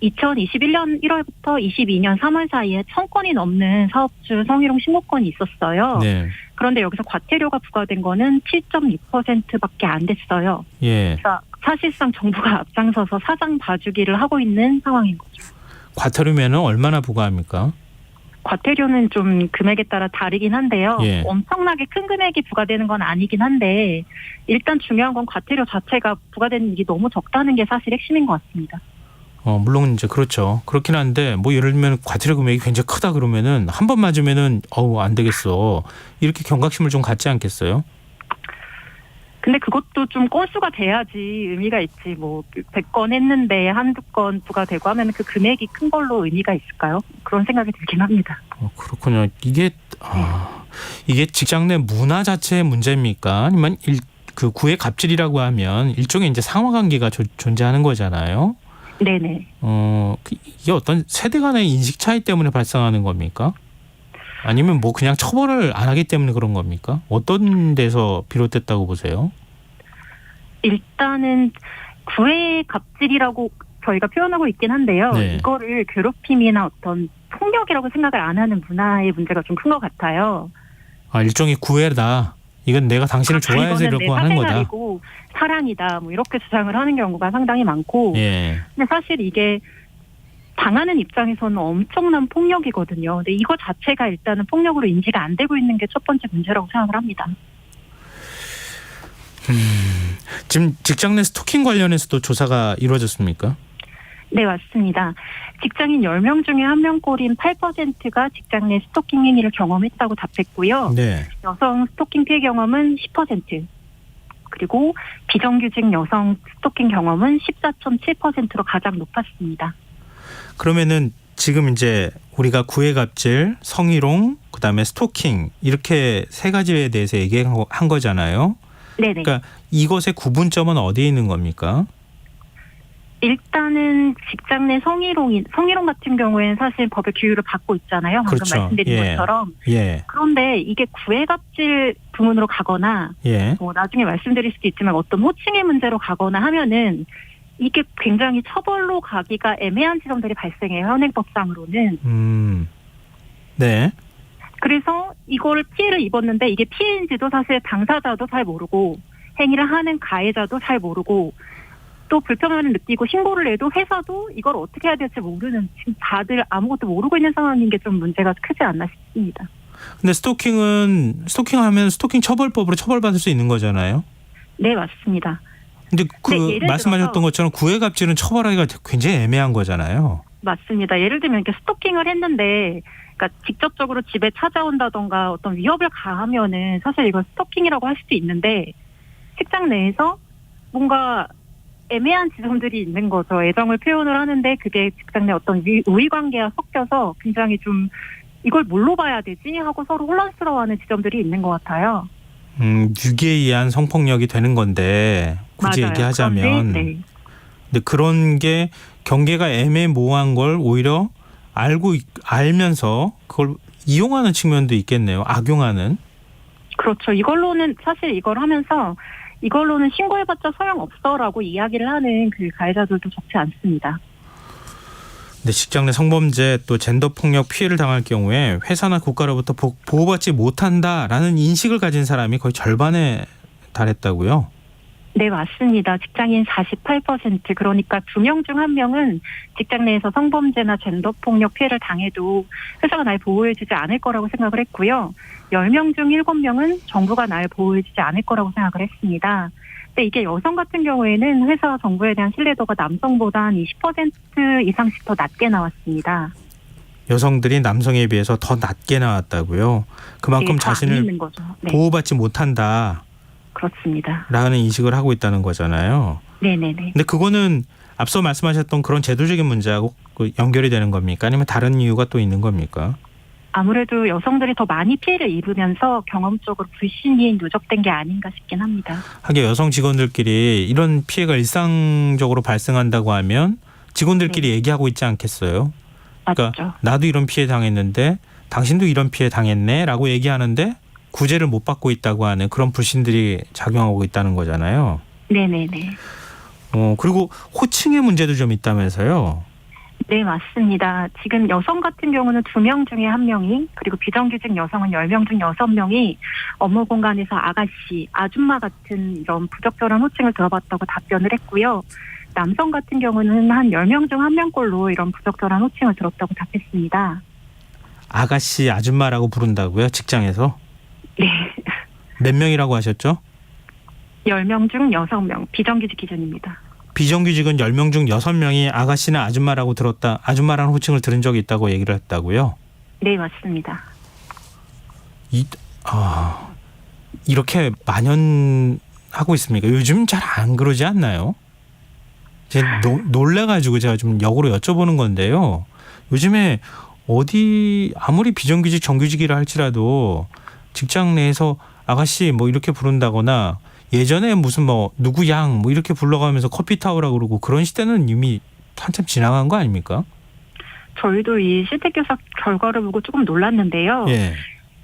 2021년 1월부터 22년 3월 사이에 1,000건이 넘는 사업주 성희롱 신고건이 있었어요. 네. 그런데 여기서 과태료가 부과된 거는 7.6%밖에 안 됐어요. 예. 그러니까 사실상 정부가 앞장서서 사장 봐주기를 하고 있는 상황인 거죠. 과태료면은 얼마나 부과합니까? 과태료는 좀 금액에 따라 다르긴 한데요. 예. 엄청나게 큰 금액이 부과되는 건 아니긴 한데 일단 중요한 건 과태료 자체가 부과되는 일이 너무 적다는 게 사실 핵심인 것 같습니다. 물론 이제 그렇죠. 그렇긴 한데 뭐 예를 들면 과태료 금액이 굉장히 크다 그러면은 한 번 맞으면은 안 되겠어. 이렇게 경각심을 좀 갖지 않겠어요? 근데 그것도 좀 건수가 돼야지 의미가 있지. 뭐 100건 했는데 한두 건 부과되고 하면 그 금액이 큰 걸로 의미가 있을까요? 그런 생각이 들긴 합니다. 그렇군요. 이게 직장 내 문화 자체의 문제입니까? 아니면 그 구애 갑질이라고 하면 일종의 이제 상하관계가 존재하는 거잖아요. 네네. 이게 어떤 세대 간의 인식 차이 때문에 발생하는 겁니까? 아니면 뭐 그냥 처벌을 안 하기 때문에 그런 겁니까? 어떤 데서 비롯됐다고 보세요? 일단은 구애 갑질이라고 저희가 표현하고 있긴 한데요. 네. 이거를 괴롭힘이나 어떤 폭력이라고 생각을 안 하는 문화의 문제가 좀 큰 것 같아요. 일종의 구애다. 이건 내가 당신을 좋아해서 이거는 이러고 내 하는 거다. 사생활이고 사랑이다. 뭐 이렇게 주장을 하는 경우가 상당히 많고. 예. 근데 사실 이게 당하는 입장에서는 엄청난 폭력이거든요. 근데 이거 자체가 일단은 폭력으로 인지가 안 되고 있는 게 첫 번째 문제라고 생각을 합니다. 지금 직장 내 스토킹 관련해서도 조사가 이루어졌습니까? 네, 맞습니다. 직장인 10명 중에 1명꼴인 8%가 직장 내 스토킹 행위를 경험했다고 답했고요. 네. 여성 스토킹 피해 경험은 10%. 그리고 비정규직 여성 스토킹 경험은 14.7%로 가장 높았습니다. 그러면은 지금 이제 우리가 구애갑질, 성희롱, 그다음에 스토킹 이렇게 세 가지에 대해서 얘기한 거잖아요. 네네. 그러니까 이것의 구분점은 어디에 있는 겁니까? 일단은 직장 내 성희롱 같은 경우에는 사실 법의 규율을 받고 있잖아요. 방금 그렇죠. 말씀드린 예. 것처럼. 예. 그런데 이게 구애갑질 부문으로 가거나 예. 나중에 말씀드릴 수도 있지만 어떤 호칭의 문제로 가거나 하면은 이게 굉장히 처벌로 가기가 애매한 지점들이 발생해요. 현행법상으로는. 네. 그래서 이걸 피해를 입었는데 이게 피해인지도 사실 당사자도 잘 모르고 행위를 하는 가해자도 잘 모르고 또 불편함을 느끼고 신고를 해도 회사도 이걸 어떻게 해야 될지 모르는 지금 다들 아무것도 모르고 있는 상황인 게 좀 문제가 크지 않나 싶습니다. 근데 스토킹하면 스토킹 처벌법으로 처벌받을 수 있는 거잖아요. 네, 맞습니다. 근데 그 네, 예를 말씀하셨던 들어서 것처럼 구애갑질은 처벌하기가 굉장히 애매한 거잖아요. 맞습니다. 예를 들면 이렇게 스토킹을 했는데 그러니까 직접적으로 집에 찾아온다던가 어떤 위협을 가하면은 사실 이걸 스토킹이라고 할 수도 있는데 직장 내에서 뭔가 애매한 지점들이 있는 거죠. 애정을 표현을 하는데 그게 직장 내 어떤 우위 관계와 섞여서 굉장히 좀 이걸 뭘로 봐야 되지 하고 서로 혼란스러워하는 지점들이 있는 것 같아요. 유기에 의한 성폭력이 되는 건데 굳이 맞아요. 얘기하자면 그런데, 네. 근데 그런 게 경계가 애매모호한 걸 오히려 알면서 그걸 이용하는 측면도 있겠네요. 악용하는. 그렇죠. 이걸로는 사실 이걸 하면서 이걸로는 신고해봤자 소용없어라고 이야기를 하는 그 가해자들도 적지 않습니다. 근데 직장 내 성범죄 또 젠더 폭력 피해를 당할 경우에 회사나 국가로부터 보호받지 못한다라는 인식을 가진 사람이 거의 절반에 달했다고요? 네, 맞습니다. 직장인 48% 그러니까 2명 중 1명은 직장 내에서 성범죄나 젠더 폭력 피해를 당해도 회사가 날 보호해주지 않을 거라고 생각을 했고요. 10명 중 7명은 정부가 날 보호해주지 않을 거라고 생각을 했습니다. 근데 이게 여성 같은 경우에는 회사와 정부에 대한 신뢰도가 남성보다 한 20% 이상씩 더 낮게 나왔습니다. 여성들이 남성에 비해서 더 낮게 나왔다고요? 그만큼 네, 더 안 자신을 있는 거죠. 네, 보호받지 못한다. 그렇습니다. 라는 인식을 하고 있다는 거잖아요. 네네네. 근데 그거는 앞서 말씀하셨던 그런 제도적인 문제하고 연결이 되는 겁니까? 아니면 다른 이유가 또 있는 겁니까? 아무래도 여성들이 더 많이 피해를 입으면서 경험적으로 불신이 누적된 게 아닌가 싶긴 합니다. 하긴 여성 직원들끼리 이런 피해가 일상적으로 발생한다고 하면 직원들끼리 얘기하고 있지 않겠어요? 맞죠. 그러니까 나도 이런 피해 당했는데 당신도 이런 피해 당했네 라고 얘기하는데 구제를 못 받고 있다고 하는 그런 불신들이 작용하고 있다는 거잖아요. 네네네. 그리고 호칭의 문제도 좀 있다면서요. 네, 맞습니다. 지금 여성 같은 경우는 2명 중에 1명이 그리고 비정규직 여성은 10명 중 6명이 업무 공간에서 아가씨, 아줌마 같은 이런 부적절한 호칭을 들어봤다고 답변을 했고요. 남성 같은 경우는 한 10명 중 1명꼴로 이런 부적절한 호칭을 들었다고 답했습니다. 아가씨, 아줌마라고 부른다고요? 직장에서? 네. 몇 명이라고 하셨죠? 10명 중 6명, 비정규직 기준입니다. 비정규직은 10명 중 6명이 아가씨나 아줌마라고 들었다. 아줌마라는 호칭을 들은 적이 있다고 얘기를 했다고요? 네, 맞습니다. 이렇게 만연하고 있습니까? 요즘 잘 안 그러지 않나요? 제가 놀래가지고 제가 좀 역으로 여쭤보는 건데요. 요즘에 어디 아무리 비정규직 정규직이라 할지라도 직장 내에서 아가씨 뭐 이렇게 부른다거나 예전에 무슨 뭐 누구 양 뭐 이렇게 불러가면서 커피 타오라 그러고 그런 시대는 이미 한참 지나간 거 아닙니까? 저희도 이 실태조사 결과를 보고 조금 놀랐는데요. 예.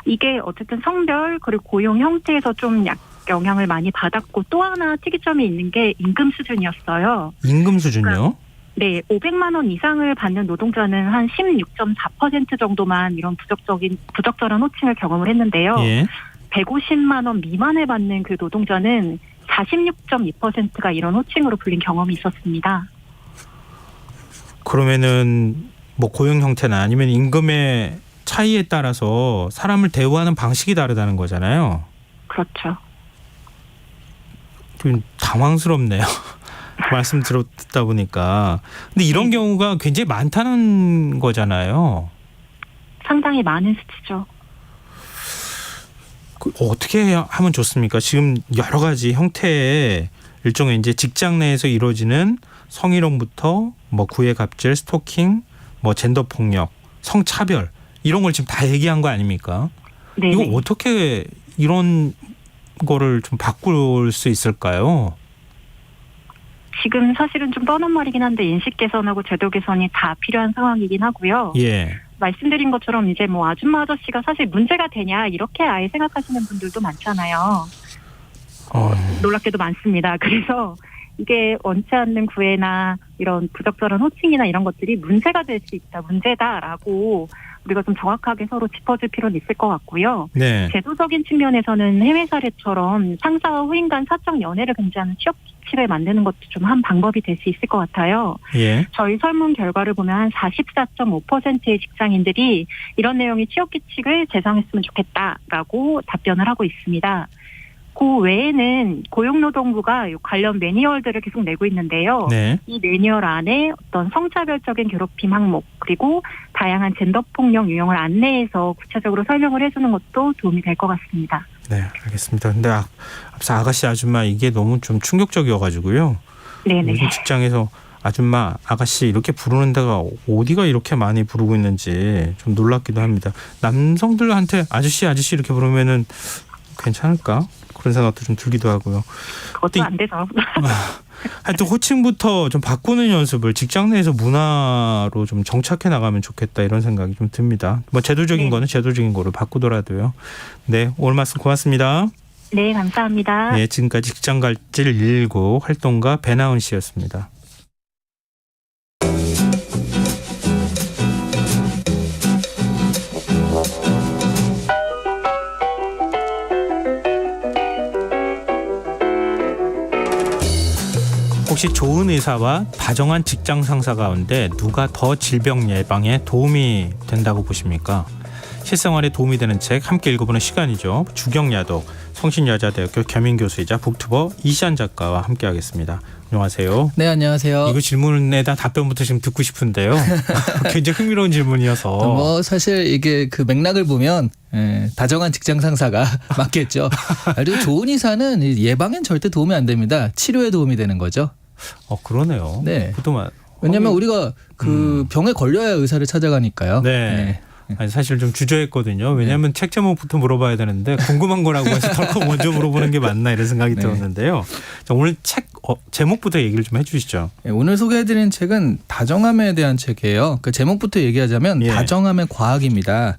이게 어쨌든 성별 그리고 고용 형태에서 좀 영향을 많이 받았고 또 하나 특이점이 있는 게 임금 수준이었어요. 임금 수준요? 네, 500만 원 이상을 받는 노동자는 한 16.4% 정도만 이런 부적절한 호칭을 경험을 했는데요. 예. 150만 원 미만을 받는 그 노동자는 46.2%가 이런 호칭으로 불린 경험이 있었습니다. 그러면은 뭐 고용 형태나 아니면 임금의 차이에 따라서 사람을 대우하는 방식이 다르다는 거잖아요. 그렇죠. 좀 당황스럽네요. 말씀 듣다 보니까. 근데 이런 경우가 굉장히 많다는 거잖아요. 상당히 많은 수치죠. 어떻게 하면 좋습니까? 지금 여러 가지 형태의 일종의 이제 직장 내에서 이루어지는 성희롱부터 뭐 구애 갑질, 스토킹, 뭐 젠더 폭력, 성차별 이런 걸 지금 다 얘기한 거 아닙니까? 네. 이거 어떻게 이런 거를 좀 바꿀 수 있을까요? 지금 사실은 좀 뻔한 말이긴 한데 인식 개선하고 제도 개선이 다 필요한 상황이긴 하고요. 예. 말씀드린 것처럼 이제 뭐 아줌마 아저씨가 사실 문제가 되냐 이렇게 아예 생각하시는 분들도 많잖아요. 놀랍게도 많습니다. 그래서 이게 원치 않는 구애나 이런 부적절한 호칭이나 이런 것들이 문제가 될 수 있다, 문제다라고 우리가 좀 정확하게 서로 짚어줄 필요는 있을 것 같고요. 네. 제도적인 측면에서는 해외 사례처럼 상사와 후임 간 사적 연애를 금지하는 취업 규칙을 만드는 것도 좀 한 방법이 될 수 있을 것 같아요. 예. 저희 설문 결과를 보면 한 44.5%의 직장인들이 이런 내용의 취업 규칙을 제정했으면 좋겠다라고 답변을 하고 있습니다. 그 외에는 고용노동부가 관련 매뉴얼들을 계속 내고 있는데요. 네. 이 매뉴얼 안에 어떤 성차별적인 괴롭힘 항목 그리고 다양한 젠더 폭력 유형을 안내해서 구체적으로 설명을 해주는 것도 도움이 될 것 같습니다. 네, 알겠습니다. 근데 앞서 아가씨 아줌마 이게 너무 좀 충격적이어가지고요. 네네. 요즘 직장에서 아줌마, 아가씨 이렇게 부르는 데가 어디가 이렇게 많이 부르고 있는지 좀 놀랍기도 합니다. 남성들한테 아저씨 이렇게 부르면은 괜찮을까? 그런 생각도 좀 들기도 하고요. 그것도 안 되죠. 하여튼 호칭부터 좀 바꾸는 연습을 직장 내에서 문화로 좀 정착해 나가면 좋겠다 이런 생각이 좀 듭니다. 뭐 제도적인 네. 거는 제도적인 거로 바꾸더라도요. 네, 오늘 말씀 고맙습니다. 네, 감사합니다. 네, 지금까지 직장갈질 119 활동가 배나은 씨였습니다. 혹시 좋은 의사와 다정한 직장 상사 가운데 누가 더 질병 예방에 도움이 된다고 보십니까? 실생활에 도움이 되는 책 함께 읽어보는 시간이죠. 주경야독 성신여자대학교 겸임교수이자 북튜버 이시안 작가와 함께하겠습니다. 안녕하세요. 네, 안녕하세요. 이거 질문에다 답변부터 지금 듣고 싶은데요. 굉장히 흥미로운 질문이어서. 뭐 사실 이게 그 맥락을 보면 다정한 직장 상사가 맞겠죠. 그리고 좋은 의사는 예방엔 절대 도움이 안 됩니다. 치료에 도움이 되는 거죠. 그러네요. 네. 그동안 왜냐하면 우리가 그 병에 걸려야 의사를 찾아가니까요. 네. 아니, 사실 좀 주저했거든요. 왜냐하면 책 제목부터 물어봐야 되는데 궁금한 거라고 해서 덜컥 먼저 물어보는 게 맞나 이런 생각이 들었는데요. 자, 오늘 책 제목부터 얘기를 좀 해주시죠. 오늘 소개해드린 책은 다정함에 대한 책이에요. 그 제목부터 얘기하자면 다정함의 과학입니다.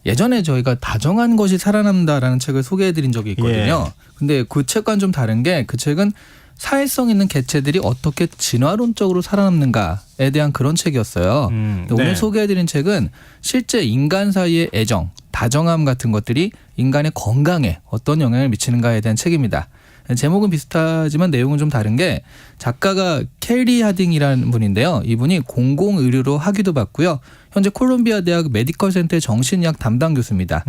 예전에 저희가 다정한 것이 살아남는다라는 책을 소개해드린 적이 있거든요. 근데 그 책과는 좀 다른 게 그 책은 사회성 있는 개체들이 어떻게 진화론적으로 살아남는가에 대한 그런 책이었어요. 근데 오늘 소개해드린 책은 실제 인간 사이의 애정, 다정함 같은 것들이 인간의 건강에 어떤 영향을 미치는가에 대한 책입니다. 제목은 비슷하지만 내용은 좀 다른 게 작가가 켈리 하딩이라는 분인데요. 이분이 공공의료로 학위도 받고요. 현재 콜롬비아 대학 메디컬 센터의 정신의학 담당 교수입니다.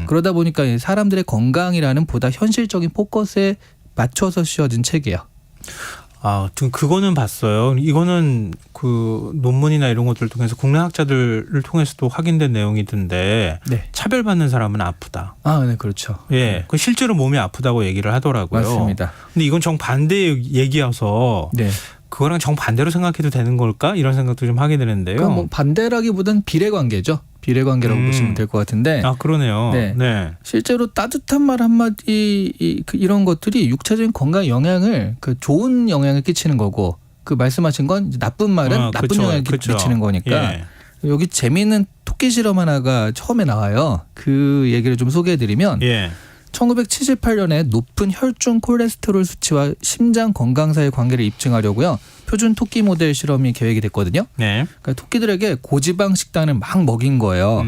그러다 보니까 사람들의 건강이라는 보다 현실적인 포커스에 맞춰서 씌워진 책이에요. 그거는 봤어요. 이거는 그 논문이나 이런 것들을 통해서 국내 학자들을 통해서도 확인된 내용이던데 차별받는 사람은 아프다. 네, 그렇죠. 예, 그 실제로 몸이 아프다고 얘기를 하더라고요. 맞습니다. 근데 이건 정반대의 얘기여서 그거랑 정반대로 생각해도 되는 걸까? 이런 생각도 좀 하게 되는데요. 그러니까 뭐 반대라기보단 비례관계죠. 비례관계라고 보시면 될 것 같은데. 그러네요. 네. 실제로 따뜻한 말 한마디 이런 것들이 육체적인 건강에 영향을 좋은 영향을 끼치는 거고 그 말씀하신 건 나쁜 말은 나쁜 영향을 끼치는 거니까. 여기 재미있는 토끼 실험 하나가 처음에 나와요. 그 얘기를 좀 소개해드리면 1978년에 높은 혈중 콜레스테롤 수치와 심장 건강 사이의 관계를 입증하려고요. 표준 토끼 모델 실험이 계획이 됐거든요. 네. 그러니까 토끼들에게 고지방 식단을 막 먹인 거예요.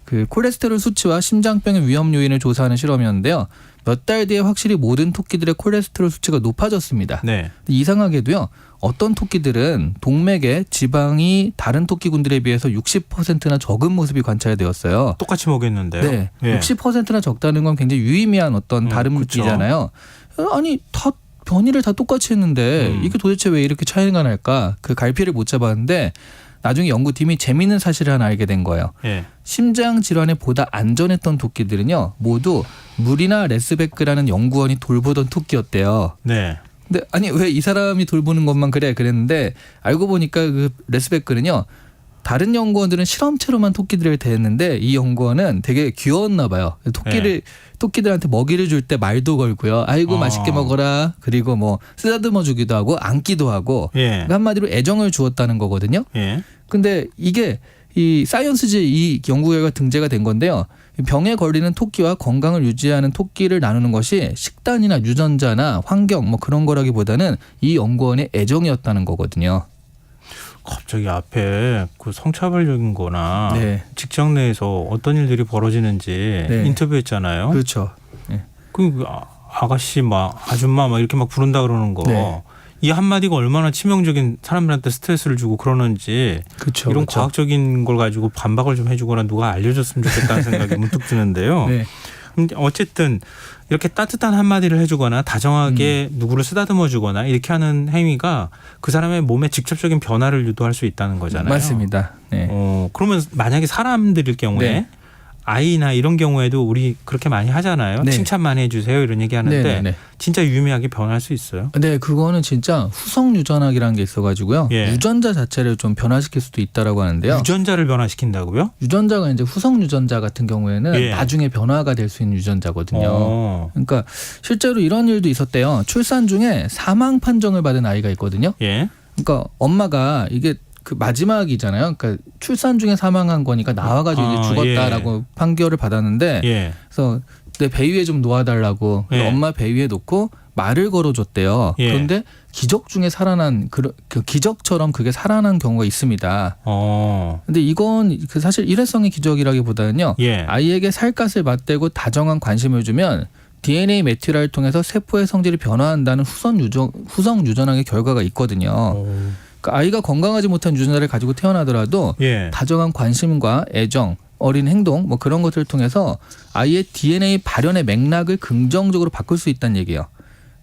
그 콜레스테롤 수치와 심장병의 위험 요인을 조사하는 실험이었는데요. 몇 달 뒤에 확실히 모든 토끼들의 콜레스테롤 수치가 높아졌습니다. 네. 근데 이상하게도요. 어떤 토끼들은 동맥에 지방이 다른 토끼군들에 비해서 60%나 적은 모습이 관찰되었어요. 똑같이 먹였는데요. 네, 예. 60%나 적다는 건 굉장히 유의미한 어떤 다름이잖아요. 아니 다 변이를 다 똑같이 했는데 이게 도대체 왜 이렇게 차이가 날까? 그 갈피를 못 잡았는데 나중에 연구팀이 재미있는 사실을 하나 알게 된 거예요. 예. 심장 질환에 보다 안전했던 토끼들은요. 모두 무리나 레스베크라는 연구원이 돌보던 토끼였대요. 네. 근데 아니 왜 이 사람이 돌보는 것만 그래 그랬는데 알고 보니까 그 레스베크는요. 다른 연구원들은 실험체로만 토끼들을 대했는데 이 연구원은 되게 귀여웠나 봐요. 토끼들한테 먹이를 줄 때 말도 걸고요. 아이고 맛있게 먹어라. 그리고 뭐 쓰다듬어 주기도 하고 안기도 하고 예. 그러니까 한마디로 애정을 주었다는 거거든요. 예. 근데 이게 이 사이언스지에 이 연구 결과 등재가 된 건데요. 병에 걸리는 토끼와 건강을 유지하는 토끼를 나누는 것이 식단이나 유전자나 환경 뭐 그런 거라기보다는 이 연구원의 애정이었다는 거거든요. 갑자기 앞에 그 성차별적인 거나 네. 직장 내에서 어떤 일들이 벌어지는지 네. 인터뷰했잖아요. 그렇죠. 그 아가씨 막 아줌마 막 이렇게 막 부른다 그러는 거. 네. 이 한마디가 얼마나 치명적인 사람들한테 스트레스를 주고 그러는지 그렇죠. 이런 그렇죠. 과학적인 걸 가지고 반박을 좀 해주거나 누가 알려줬으면 좋겠다는 생각이 문득 드는데요. 네. 근데 어쨌든 이렇게 따뜻한 한마디를 해주거나 다정하게 누구를 쓰다듬어 주거나 이렇게 하는 행위가 그 사람의 몸에 직접적인 변화를 유도할 수 있다는 거잖아요. 맞습니다. 네. 그러면 만약에 사람들일 경우에 네. 아이나 이런 경우에도 우리 그렇게 많이 하잖아요. 네. 칭찬 많이 해주세요 이런 얘기 하는데 네네네. 진짜 유의미하게 변할 수 있어요. 네, 그거는 진짜 후성 유전학이라는 게 있어가지고요. 예. 유전자 자체를 좀 변화시킬 수도 있다고 하는데요. 유전자를 변화시킨다고요? 유전자가 이제 후성 유전자 같은 경우에는 예. 나중에 변화가 될 수 있는 유전자거든요. 예. 그러니까 실제로 이런 일도 있었대요. 출산 중에 사망 판정을 받은 아이가 있거든요. 예. 그러니까 엄마가 이게 그 마지막이잖아요. 그러니까 출산 중에 사망한 거니까 나와가지고 이제 죽었다라고 판결을 받았는데, 예. 그래서 내 배 위에 좀 놓아달라고 예. 엄마 배 위에 놓고 말을 걸어줬대요. 예. 그런데 기적 중에 살아난 그 기적처럼 그게 살아난 경우가 있습니다. 근데 이건 그 사실 일회성의 기적이라기보다는요. 예. 아이에게 살갗을 맞대고 다정한 관심을 주면 DNA 메티라를 통해서 세포의 성질이 변화한다는 후성 유전학의 결과가 있거든요. 그러니까 아이가 건강하지 못한 유전자를 가지고 태어나더라도 예. 다정한 관심과 애정, 어린 행동 뭐 그런 것들을 통해서 아이의 DNA 발현의 맥락을 긍정적으로 바꿀 수 있다는 얘기예요.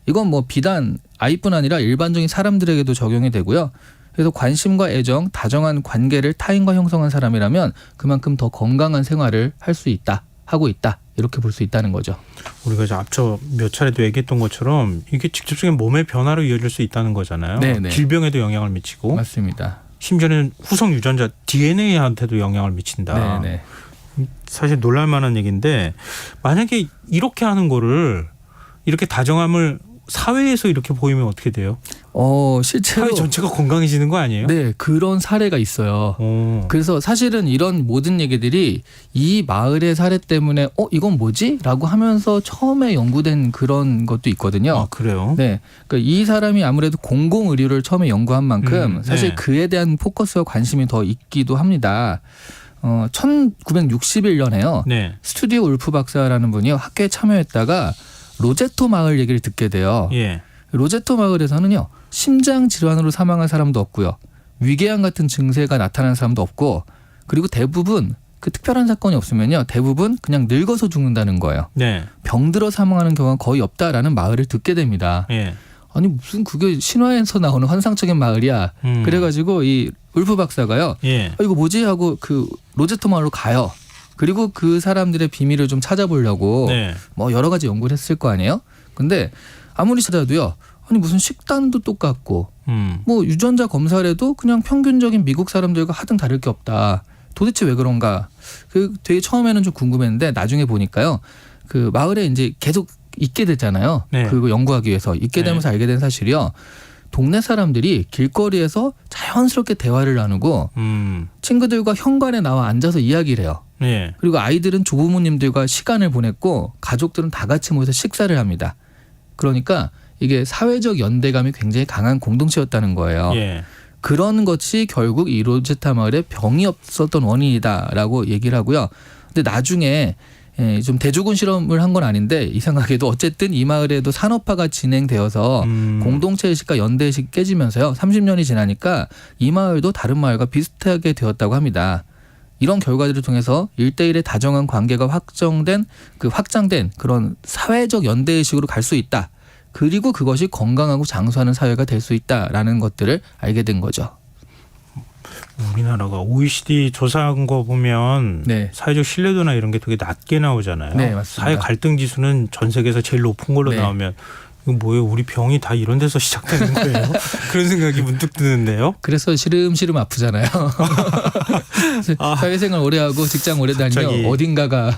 이건 뭐 비단 아이뿐 아니라 일반적인 사람들에게도 적용이 되고요. 그래서 관심과 애정, 다정한 관계를 타인과 형성한 사람이라면 그만큼 더 건강한 생활을 할 수 있다, 하고 있다. 이렇게 볼 수 있다는 거죠. 우리가 이제 앞서 몇 차례도 얘기했던 것처럼 이게 직접적인 몸의 변화로 이어질 수 있다는 거잖아요. 네네. 질병에도 영향을 미치고 맞습니다. 심지어는 후성 유전자 DNA한테도 영향을 미친다. 네네. 사실 놀랄만한 얘기인데 만약에 이렇게 하는 거를 이렇게 다정함을 사회에서 이렇게 보이면 어떻게 돼요? 실제로 사회 전체가 건강해지는 거 아니에요? 네, 그런 사례가 있어요. 그래서 사실은 이런 모든 얘기들이 이 마을의 사례 때문에 이건 뭐지? 라고 하면서 처음에 연구된 그런 것도 있거든요. 아, 그래요? 네, 그러니까 이 사람이 아무래도 공공의료를 처음에 연구한 만큼 사실 네. 그에 대한 포커스와 관심이 더 있기도 합니다. 1961년에요. 네. 스튜디오 울프 박사라는 분이 학교에 참여했다가 로제토 마을 얘기를 듣게 돼요. 예. 로제토 마을에서는요. 심장 질환으로 사망한 사람도 없고요. 위궤양 같은 증세가 나타나는 사람도 없고 그리고 대부분 그 특별한 사건이 없으면요. 대부분 그냥 늙어서 죽는다는 거예요. 네. 병들어 사망하는 경우가 거의 없다라는 마을을 듣게 됩니다. 예. 아니 무슨 그게 신화에서 나오는 환상적인 마을이야. 그래가지고 이 울프 박사가요. 예. 이거 뭐지 하고 그 로제토 마을로 가요. 그리고 그 사람들의 비밀을 좀 찾아보려고 네. 뭐 여러 가지 연구를 했을 거 아니에요. 근데 아무리 찾아도요. 아니 무슨 식단도 똑같고 뭐 유전자 검사를 해도 그냥 평균적인 미국 사람들과 하등 다를 게 없다. 도대체 왜 그런가? 그 되게 처음에는 좀 궁금했는데 나중에 보니까요. 그 마을에 이제 계속 있게 되잖아요. 네. 그거 연구하기 위해서 있게 되면서 알게 된 사실이요. 동네 사람들이 길거리에서 자연스럽게 대화를 나누고 친구들과 현관에 나와 앉아서 이야기를 해요. 예. 그리고 아이들은 조부모님들과 시간을 보냈고 가족들은 다 같이 모여서 식사를 합니다. 그러니까 이게 사회적 연대감이 굉장히 강한 공동체였다는 거예요. 예. 그런 것이 결국 이 로제타 마을에 병이 없었던 원인이다라고 얘기를 하고요. 근데 나중에 좀 대조군 실험을 한 건 아닌데 이상하게도 어쨌든 이 마을에도 산업화가 진행되어서 공동체 의식과 연대 의식이 깨지면서요. 30년이 지나니까 이 마을도 다른 마을과 비슷하게 되었다고 합니다. 이런 결과들을 통해서 1대1의 다정한 관계가 확장된 그런 사회적 연대 의식으로 갈 수 있다. 그리고 그것이 건강하고 장수하는 사회가 될 수 있다라는 것들을 알게 된 거죠. 우리나라가 OECD 조사한 거 보면 네. 사회적 신뢰도나 이런 게 되게 낮게 나오잖아요. 네, 맞습니다. 사회 갈등 지수는 전 세계에서 제일 높은 걸로 네. 나오면 이거 뭐예요? 우리 병이 다 이런 데서 시작되는 거예요? 그런 생각이 문득 드는데요. 그래서 시름시름 아프잖아요. 사회생활 오래 하고 직장 오래 갑자기. 다니면 어딘가가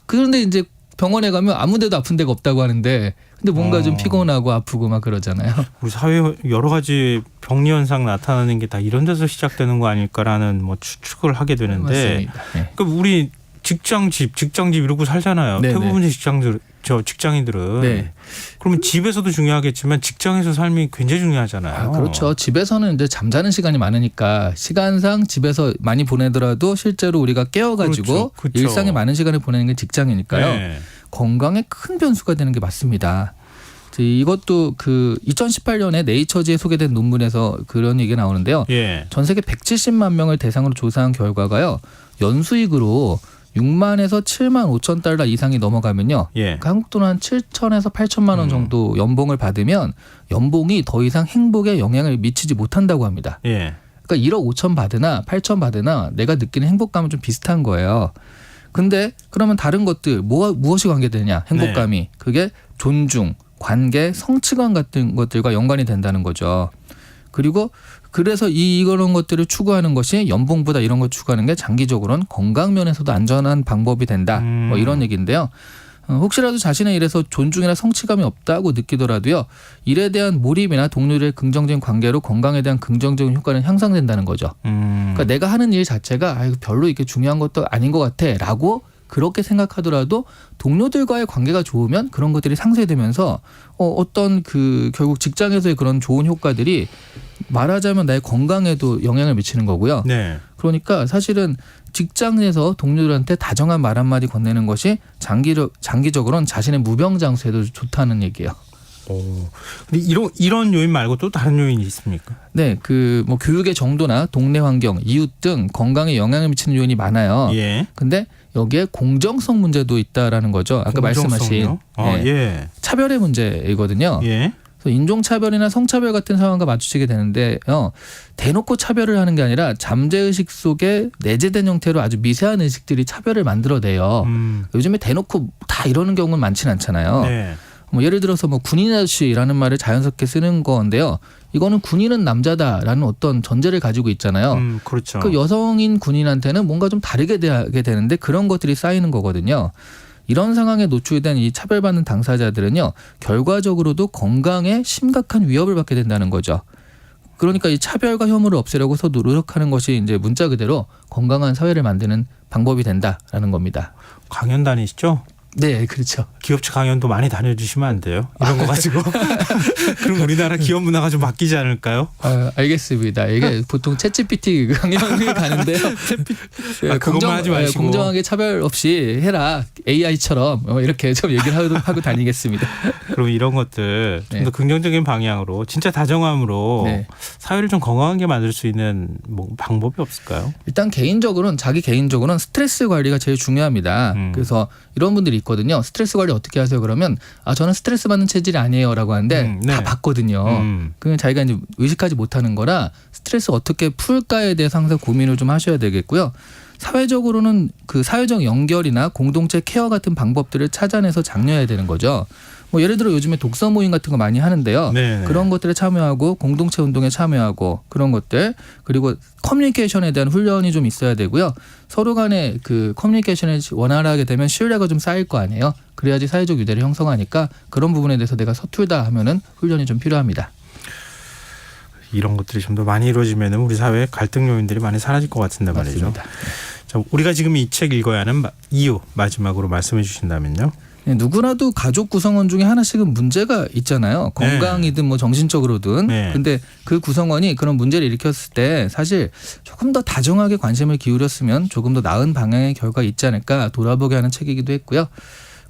그런데 이제 병원에 가면 아무 데도 아픈 데가 없다고 하는데 근데 뭔가 좀 피곤하고 아프고 막 그러잖아요. 우리 사회 여러 가지 병리 현상 나타나는 게 다 이런 데서 시작되는 거 아닐까라는 뭐 추측을 하게 되는데, 맞습니다. 네. 그러니까 우리 직장집 이러고 살잖아요. 네네. 대부분의 직장인들은. 네. 그러면 집에서도 중요하겠지만 직장에서 삶이 굉장히 중요하잖아요. 아, 그렇죠. 집에서는 이제 잠자는 시간이 많으니까 시간상 집에서 많이 보내더라도 실제로 우리가 깨어가지고 그렇죠. 일상에 많은 시간을 보내는 게 직장이니까요. 네. 건강에 큰 변수가 되는 게 맞습니다. 이것도 그 2018년에 네이처지에 소개된 논문에서 그런 얘기가 나오는데요. 예. 전 세계 170만 명을 대상으로 조사한 결과가요. 연수익으로 6만에서 7만 5천 달러 이상이 넘어가면요. 예. 그러니까 한국 돈은 한 7천에서 8천만 원 정도 연봉을 받으면 연봉이 더 이상 행복에 영향을 미치지 못한다고 합니다. 예. 그러니까 1억 5천 받으나 8천 받으나 내가 느끼는 행복감은 좀 비슷한 거예요. 근데 그러면 다른 것들 무엇이 관계되냐? 행복감이. 네. 그게 존중, 관계, 성취감 같은 것들과 연관이 된다는 거죠. 그리고 그래서 이런 것들을 추구하는 것이 연봉보다 이런 걸 추구하는 게 장기적으로는 건강 면에서도 안전한 방법이 된다. 뭐 이런 얘기인데요. 혹시라도 자신의 일에서 존중이나 성취감이 없다고 느끼더라도요. 일에 대한 몰입이나 동료들의 긍정적인 관계로 건강에 대한 긍정적인 효과는 향상된다는 거죠. 그러니까 내가 하는 일 자체가 별로 이렇게 중요한 것도 아닌 것 같아라고 그렇게 생각하더라도 동료들과의 관계가 좋으면 그런 것들이 상쇄되면서 어떤 결국 직장에서의 그런 좋은 효과들이 말하자면 나의 건강에도 영향을 미치는 거고요. 네. 그러니까 사실은 직장에서 동료들한테 다정한 말 한마디 건네는 것이 장기적으로는 자신의 무병장수에도 좋다는 얘기예요. 근데 이런 요인 말고 또 다른 요인이 있습니까? 네, 뭐 교육의 정도나 동네 환경, 이웃 등 건강에 영향을 미치는 요인이 많아요. 예. 근데 여기에 공정성 문제도 있다라는 거죠. 아까 말씀하신 예. 차별의 문제이거든요. 예. 그래서 인종차별이나 성차별 같은 상황과 마주치게 되는데요. 대놓고 차별을 하는 게 아니라 잠재의식 속에 내재된 형태로 아주 미세한 의식들이 차별을 만들어내요. 요즘에 대놓고 다 이러는 경우는 많지는 않잖아요. 네. 뭐 예를 들어서 뭐 군인 아저씨라는 말을 자연스럽게 쓰는 건데요. 이거는 군인은 남자다라는 어떤 전제를 가지고 있잖아요. 그렇죠. 그 여성인 군인한테는 뭔가 좀 다르게 대하게 되는데 그런 것들이 쌓이는 거거든요. 이런 상황에 노출된 이 차별받는 당사자들은요. 결과적으로도 건강에 심각한 위협을 받게 된다는 거죠. 그러니까 이 차별과 혐오를 없애려고 노력하는 것이 이제 문자 그대로 건강한 사회를 만드는 방법이 된다라는 겁니다. 강연 다니시죠? 네, 그렇죠. 기업 측 강연도 많이 다녀주시면 안 돼요? 이런 거 가지고. 그럼 우리나라 기업 문화가 좀 바뀌지 않을까요? 알겠습니다. 이게 보통 챗GPT 강연을 가는데요. 그것만 하지 마시고. 공정하게 차별 없이 해라. AI처럼 이렇게 좀 얘기를 하고 다니겠습니다. 그럼 이런 것들 좀 더 긍정적인 방향으로 진짜 다정함으로 사회를 좀 건강하게 만들 수 있는 뭐 방법이 없을까요? 일단 자기 개인적으로는 스트레스 관리가 제일 중요합니다. 그래서 이런 분들이 있거든요. 스트레스 관리 어떻게 하세요? 그러면 저는 스트레스 받는 체질이 아니에요라고 하는데 다 받거든요. 그냥 자기가 이제 의식하지 못하는 거라 스트레스 어떻게 풀까에 대해서 항상 고민을 좀 하셔야 되겠고요. 사회적으로는 그 사회적 연결이나 공동체 케어 같은 방법들을 찾아내서 장려해야 되는 거죠. 뭐 예를 들어 요즘에 독서 모임 같은 거 많이 하는데요. 네네. 그런 것들에 참여하고 공동체 운동에 참여하고 그런 것들 그리고 커뮤니케이션에 대한 훈련이 좀 있어야 되고요. 서로 간에 그 커뮤니케이션을 원활하게 되면 신뢰가 좀 쌓일 거 아니에요. 그래야지 사회적 유대를 형성하니까 그런 부분에 대해서 내가 서툴다 하면은 훈련이 좀 필요합니다. 이런 것들이 좀 더 많이 이루어지면 우리 사회의 갈등 요인들이 많이 사라질 것 같은데 말이죠. 맞습니다. 자, 우리가 지금 이 책 읽어야 하는 이유 마지막으로 말씀해 주신다면요. 네, 누구라도 가족 구성원 중에 하나씩은 문제가 있잖아요. 건강이든 뭐 정신적으로든. 네. 근데 그 구성원이 그런 문제를 일으켰을 때 사실 조금 더 다정하게 관심을 기울였으면 조금 더 나은 방향의 결과가 있지 않을까 돌아보게 하는 책이기도 했고요.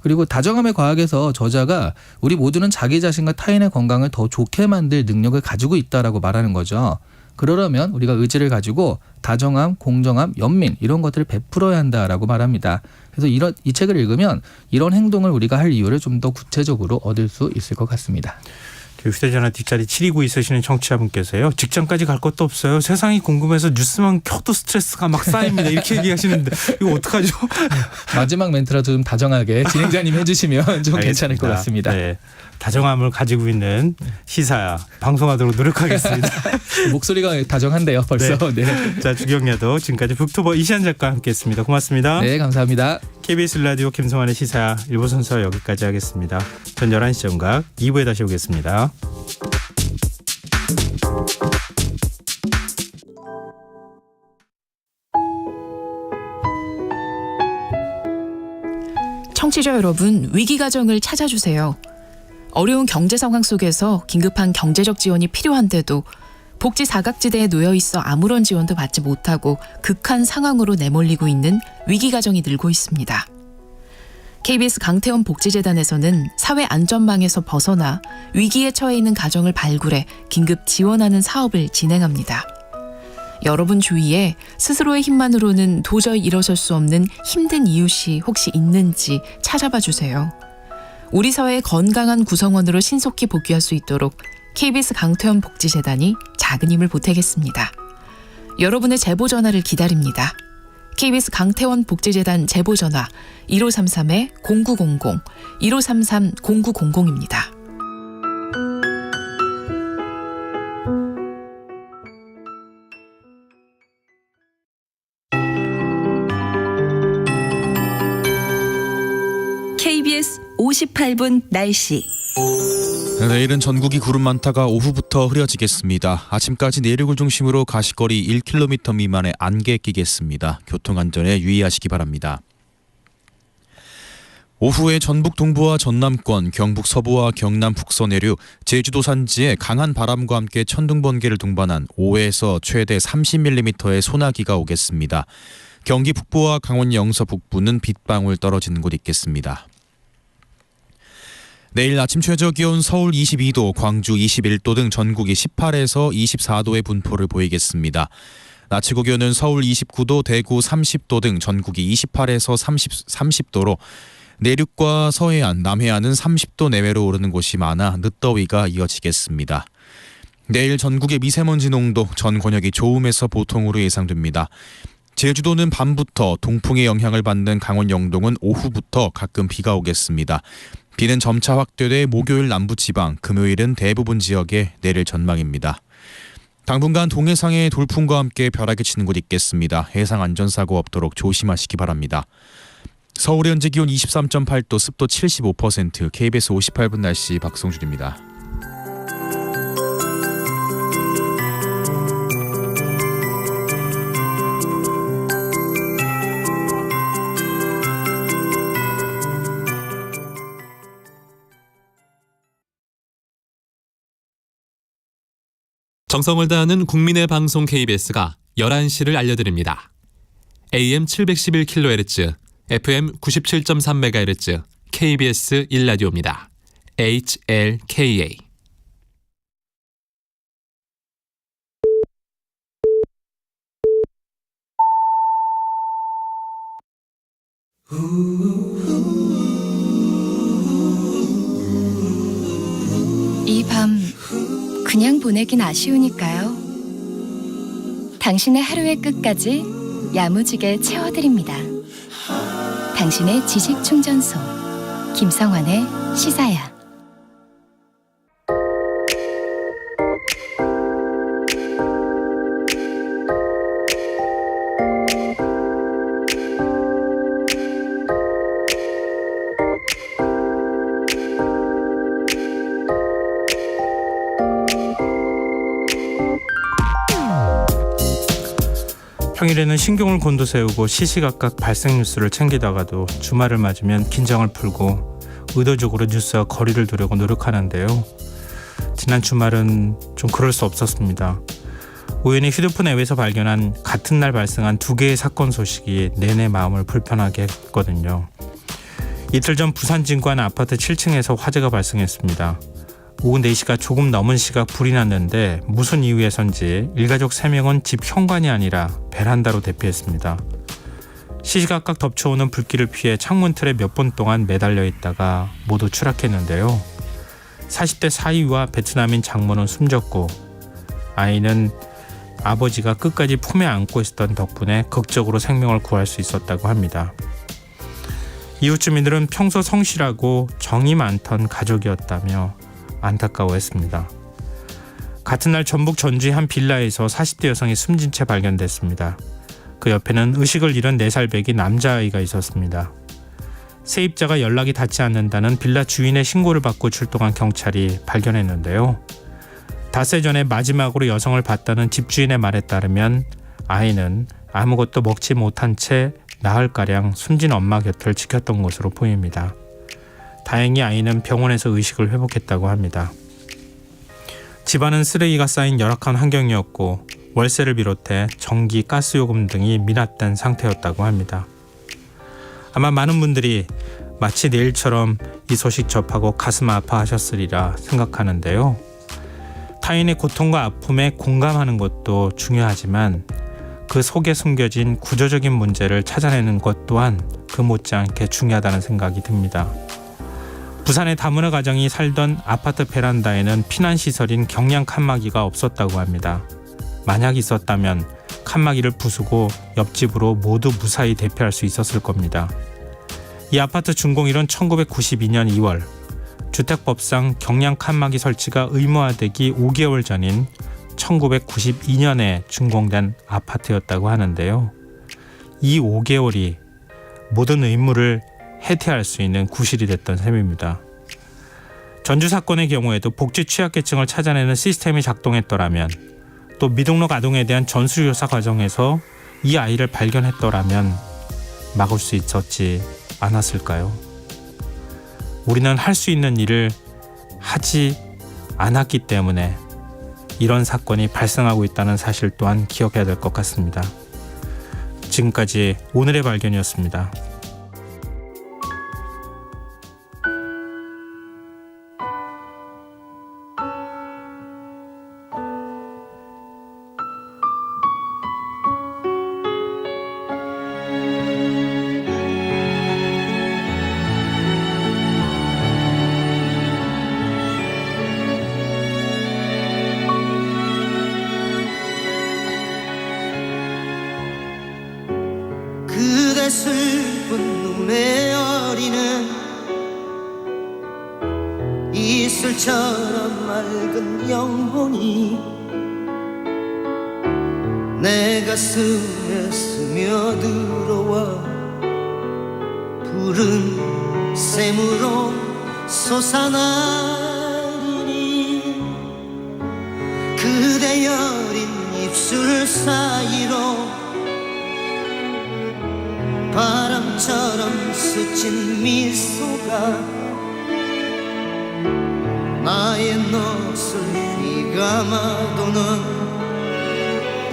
그리고 다정함의 과학에서 저자가 우리 모두는 자기 자신과 타인의 건강을 더 좋게 만들 능력을 가지고 있다라고 말하는 거죠. 그러려면 우리가 의지를 가지고 다정함, 공정함, 연민 이런 것들을 베풀어야 한다라고 말합니다. 그래서 이 책을 읽으면 이런 행동을 우리가 할 이유를 좀 더 구체적으로 얻을 수 있을 것 같습니다. 휴대전화 뒷자리 729 있으시는 청취자분께서요. 직장까지 갈 것도 없어요. 세상이 궁금해서 뉴스만 켜도 스트레스가 막 쌓입니다. 이렇게 얘기하시는데 이거 어떡하죠? 마지막 멘트라도 좀 다정하게 진행자님 해주시면 좀 괜찮을 것 같습니다. 네. 다정함을 가지고 있는 시사야 방송하도록 노력하겠습니다. 목소리가 다정한데요 벌써. 네. 네. 자, 주경야도 지금까지 북튜버 이시안 작가와 함께했습니다. 고맙습니다. 네, 감사합니다. KBS 라디오 김성환의 시사야 1부 순서 여기까지 하겠습니다. 전 11시 정각 2부에 다시 오겠습니다. 청취자 여러분, 위기가정을 찾아주세요. 어려운 경제 상황 속에서 긴급한 경제적 지원이 필요한데도 복지 사각지대에 놓여 있어 아무런 지원도 받지 못하고 극한 상황으로 내몰리고 있는 위기가정이 늘고 있습니다. KBS 강태원 복지재단에서는 사회 안전망에서 벗어나 위기에 처해 있는 가정을 발굴해 긴급 지원하는 사업을 진행합니다. 여러분 주위에 스스로의 힘만으로는 도저히 일어설 수 없는 힘든 이웃이 혹시 있는지 찾아봐 주세요. 우리 사회의 건강한 구성원으로 신속히 복귀할 수 있도록 KBS 강태원 복지재단이 작은 힘을 보태겠습니다. 여러분의 제보 전화를 기다립니다. KBS 강태원 복지재단 제보 전화 1533-0900, 1533-0900입니다. KBS 58분 날씨. 내일은 전국이 구름 많다가 오후부터 흐려지겠습니다. 아침까지 내륙을 중심으로 가시거리 1km 미만의 안개 끼겠습니다. 교통안전에 유의하시기 바랍니다. 오후에 전북 동부와 전남권, 경북 서부와 경남 북서 내륙, 제주도 산지에 강한 바람과 함께 천둥 번개를 동반한 5에서 최대 30mm의 소나기가 오겠습니다. 경기 북부와 강원 영서 북부는 빗방울 떨어지는 곳 있겠습니다. 내일 아침 최저 기온 서울 22도, 광주 21도 등 전국이 18에서 24도의 분포를 보이겠습니다. 낮 최고 기온은 서울 29도, 대구 30도 등 전국이 28에서 30도로 내륙과 서해안, 남해안은 30도 내외로 오르는 곳이 많아 늦더위가 이어지겠습니다. 내일 전국의 미세먼지 농도 전 권역이 좋음에서 보통으로 예상됩니다. 제주도는 밤부터 동풍의 영향을 받는 강원 영동은 오후부터 가끔 비가 오겠습니다. 비는 점차 확대돼 목요일 남부지방, 금요일은 대부분 지역에 내릴 전망입니다. 당분간 동해상에 돌풍과 함께 벼락이 치는 곳 있겠습니다. 해상 안전사고 없도록 조심하시기 바랍니다. 서울의 현재 기온 23.8도, 습도 75%, KBS 58분 날씨 박성준입니다. 정성을 다하는 국민의 방송 KBS가 11시를 알려드립니다. AM 711kHz, FM 97.3MHz, KBS 1라디오입니다. HLKA. 이 밤 그냥 보내긴 아쉬우니까요. 당신의 하루의 끝까지 야무지게 채워드립니다. 당신의 지식 충전소 김성환의 시사야. 평일에는 신경을 곤두세우고 시시각각 발생 뉴스를 챙기다가도 주말을 맞으면 긴장을 풀고 의도적으로 뉴스와 거리를 두려고 노력하는데요. 지난 주말은 좀 그럴 수 없었습니다. 우연히 휴대폰 앱에서 발견한 같은 날 발생한 2개의 사건 소식이 내내 마음을 불편하게 했거든요. 이틀 전 부산 진구한 아파트 7층에서 화재가 발생했습니다. 오후 4시가 조금 넘은 시각 불이 났는데 무슨 이유에선지 일가족 3명은 집 현관이 아니라 베란다로 대피했습니다. 시시각각 덮쳐오는 불길을 피해 창문 틀에 몇 분 동안 매달려 있다가 모두 추락했는데요. 40대 사위와 베트남인 장모는 숨졌고 아이는 아버지가 끝까지 품에 안고 있었던 덕분에 극적으로 생명을 구할 수 있었다고 합니다. 이웃 주민들은 평소 성실하고 정이 많던 가족이었다며 안타까워했습니다. 같은 날 전북 전주의 한 빌라에서 40대 여성이 숨진 채 발견됐습니다. 그 옆에는 의식을 잃은 4살 배기 남자아이가 있었습니다. 세입자가 연락이 닿지 않는다는 빌라 주인의 신고를 받고 출동한 경찰이 발견했는데요. 닷새 전에 마지막으로 여성을 봤다는 집주인의 말에 따르면 아이는 아무것도 먹지 못한 채 나흘가량 숨진 엄마 곁을 지켰던 것으로 보입니다. 다행히 아이는 병원에서 의식을 회복했다고 합니다. 집안은 쓰레기가 쌓인 열악한 환경이었고 월세를 비롯해 전기, 가스요금 등이 미납된 상태였다고 합니다. 아마 많은 분들이 마치 내일처럼 이 소식 접하고 가슴 아파하셨으리라 생각하는데요. 타인의 고통과 아픔에 공감하는 것도 중요하지만 그 속에 숨겨진 구조적인 문제를 찾아내는 것 또한 그 못지않게 중요하다는 생각이 듭니다. 부산의 다문화 가정이 살던 아파트 베란다에는 피난시설인 경량 칸막이가 없었다고 합니다. 만약 있었다면 칸막이를 부수고 옆집으로 모두 무사히 대피할 수 있었을 겁니다. 이 아파트 준공일은 1992년 2월, 주택법상 경량 칸막이 설치가 의무화되기 5개월 전인 1992년에 준공된 아파트였다고 하는데요. 이 5개월이 모든 의무를 해태할 수 있는 구실이 됐던 셈입니다. 전주 사건의 경우에도 복지 취약계층을 찾아내는 시스템이 작동했더라면, 또 미등록 아동에 대한 전수조사 과정에서 이 아이를 발견했더라면 막을 수 있었지 않았을까요? 우리는 할 수 있는 일을 하지 않았기 때문에 이런 사건이 발생하고 있다는 사실 또한 기억해야 될 것 같습니다. 지금까지 오늘의 발견이었습니다. 그대 슬픈 눈에 어리는 이슬처럼 맑은 영혼이 내 가슴에 스며들어와 푸른 샘으로 솟아나리니 그대 여린 입술 사이로 바람처럼 스친 미소가 나의 넋을 휘감아도는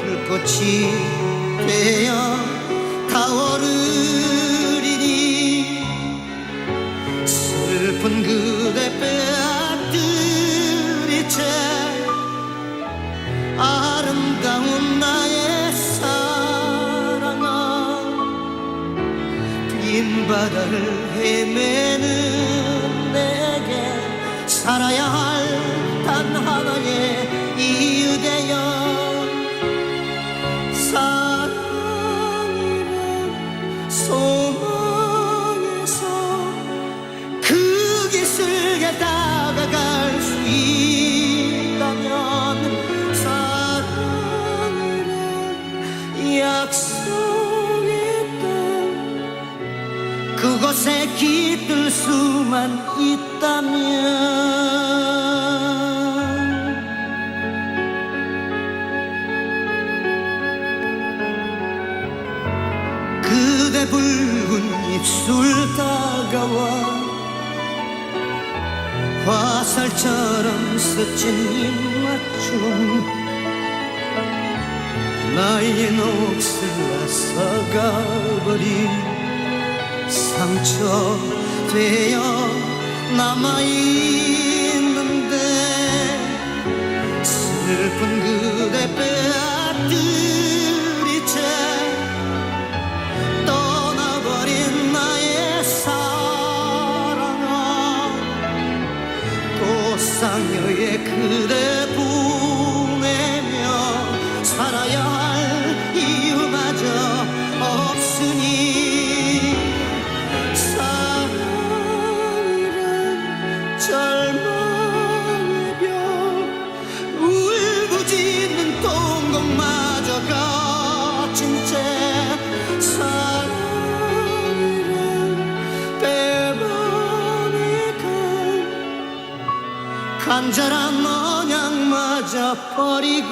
불꽃이 되어 타오르리니 슬픈 그대 빼앗들이 채 아름다운 나의 사랑아 빈 바다를 헤매는 내게 살아야 할 단 하나의 이유 되어 사랑이란 소망에서 그 기슭에 다가갈 수 있다면 사랑이란 약속의 땅 그곳에 깃들 수만 있다면 입술 다가와 화살처럼 스친 입맞춤 나의 몫을 앗아가버린 상처 되어 남아있는데 슬픈 그대 빼앗들이 채 떠나버린 나의 사랑아 꽃상여에 그대 보내며 살아야 할 이유마저 없으니 사랑이란 절망의 벽 울부짖는 동공마저 거친 채 사랑이란 빼만의 간절한 언약마저 버리고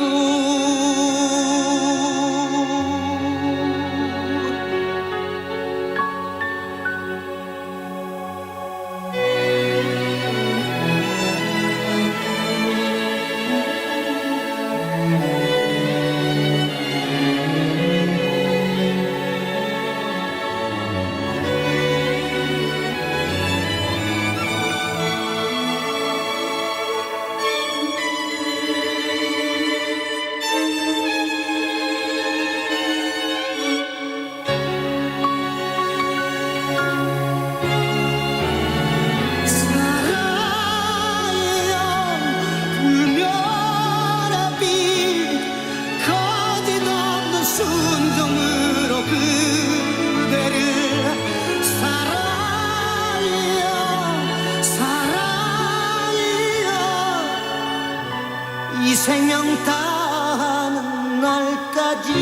이 생명 다하는 날까지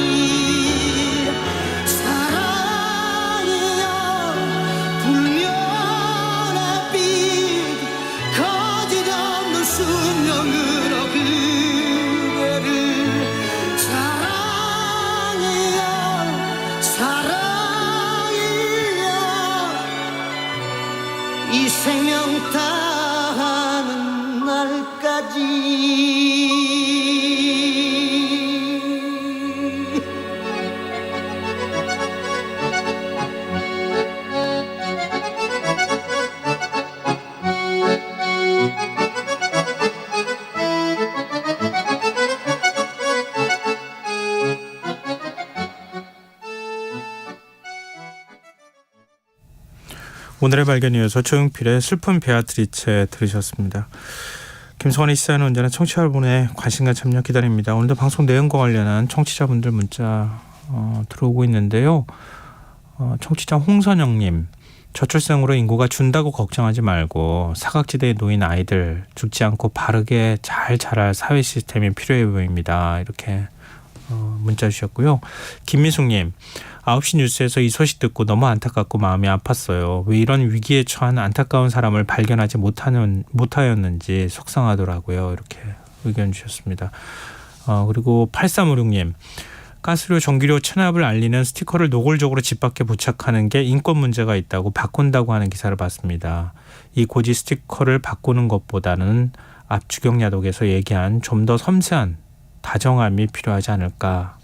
사랑이여 불면의 빛 거짓 없는 순정으로 그대를 사랑이여 사랑이여 이 생명 다하는 날까지 오늘의 발견 이어서 조용필의 슬픈 베아트리체 들으셨습니다. 김성환의 시사는 언제나 청취자 여러분의 관심과 참여 기다립니다. 오늘도 방송 내용과 관련한 청취자분들 문자 들어오고 있는데요. 청취자 홍선영님, 저출생으로 인구가 준다고 걱정하지 말고 사각지대에 놓인 아이들 죽지 않고 바르게 잘 자랄 사회 시스템이 필요해 보입니다. 이렇게 문자 주셨고요. 김미숙님, 9시 뉴스에서 이 소식 듣고 너무 안타깝고 마음이 아팠어요. 왜 이런 위기에 처한 안타까운 사람을 발견하지 못하였는지 속상하더라고요. 이렇게 의견 주셨습니다. 그리고 8356님, 가스료, 전기료 체납을 알리는 스티커를 노골적으로 집 밖에 부착하는 게 인권 문제가 있다고 바꾼다고 하는 기사를 봤습니다. 이 고지 스티커를 바꾸는 것보다는 앞 주경야독에서 얘기한 좀 더 섬세한 다정함이 필요하지 않을까.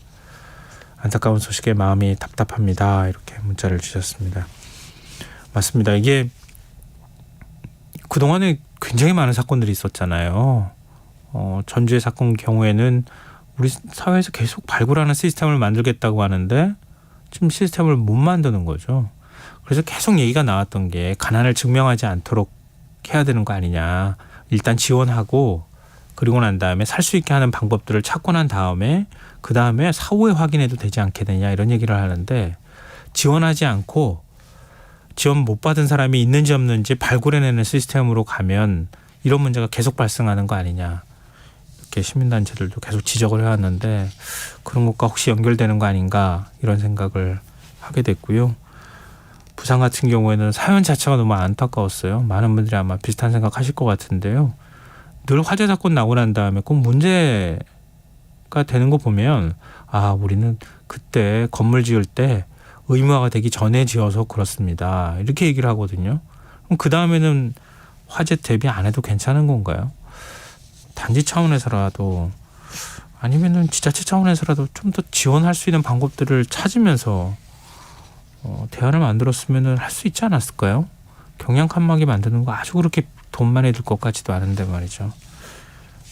안타까운 소식에 마음이 답답합니다. 이렇게 문자를 주셨습니다. 맞습니다. 이게 그동안에 굉장히 많은 사건들이 있었잖아요. 전주의 사건 경우에는 우리 사회에서 계속 발굴하는 시스템을 만들겠다고 하는데 지금 시스템을 못 만드는 거죠. 그래서 계속 얘기가 나왔던 게 가난을 증명하지 않도록 해야 되는 거 아니냐. 일단 지원하고 그리고 난 다음에 살 수 있게 하는 방법들을 찾고 난 다음에 그 다음에 사후에 확인해도 되지 않겠느냐 이런 얘기를 하는데 지원하지 않고 지원 못 받은 사람이 있는지 없는지 발굴해내는 시스템으로 가면 이런 문제가 계속 발생하는 거 아니냐. 이렇게 시민단체들도 계속 지적을 해왔는데 그런 것과 혹시 연결되는 거 아닌가 이런 생각을 하게 됐고요. 부산 같은 경우에는 사연 자체가 너무 안타까웠어요. 많은 분들이 아마 비슷한 생각하실 것 같은데요. 늘 화재 사건 나고 난 다음에 꼭 문제가 되는 거 보면 아 우리는 그때 건물 지을 때 의무화가 되기 전에 지어서 그렇습니다. 이렇게 얘기를 하거든요. 그럼 그 다음에는 화재 대비 안 해도 괜찮은 건가요? 단지 차원에서라도 아니면은 지자체 차원에서라도 좀 더 지원할 수 있는 방법들을 찾으면서 대안을 만들었으면 할 수 있지 않았을까요? 경량 칸막이 만드는 거 아주 그렇게 돈 많이 들 것 같지도 않은데 말이죠.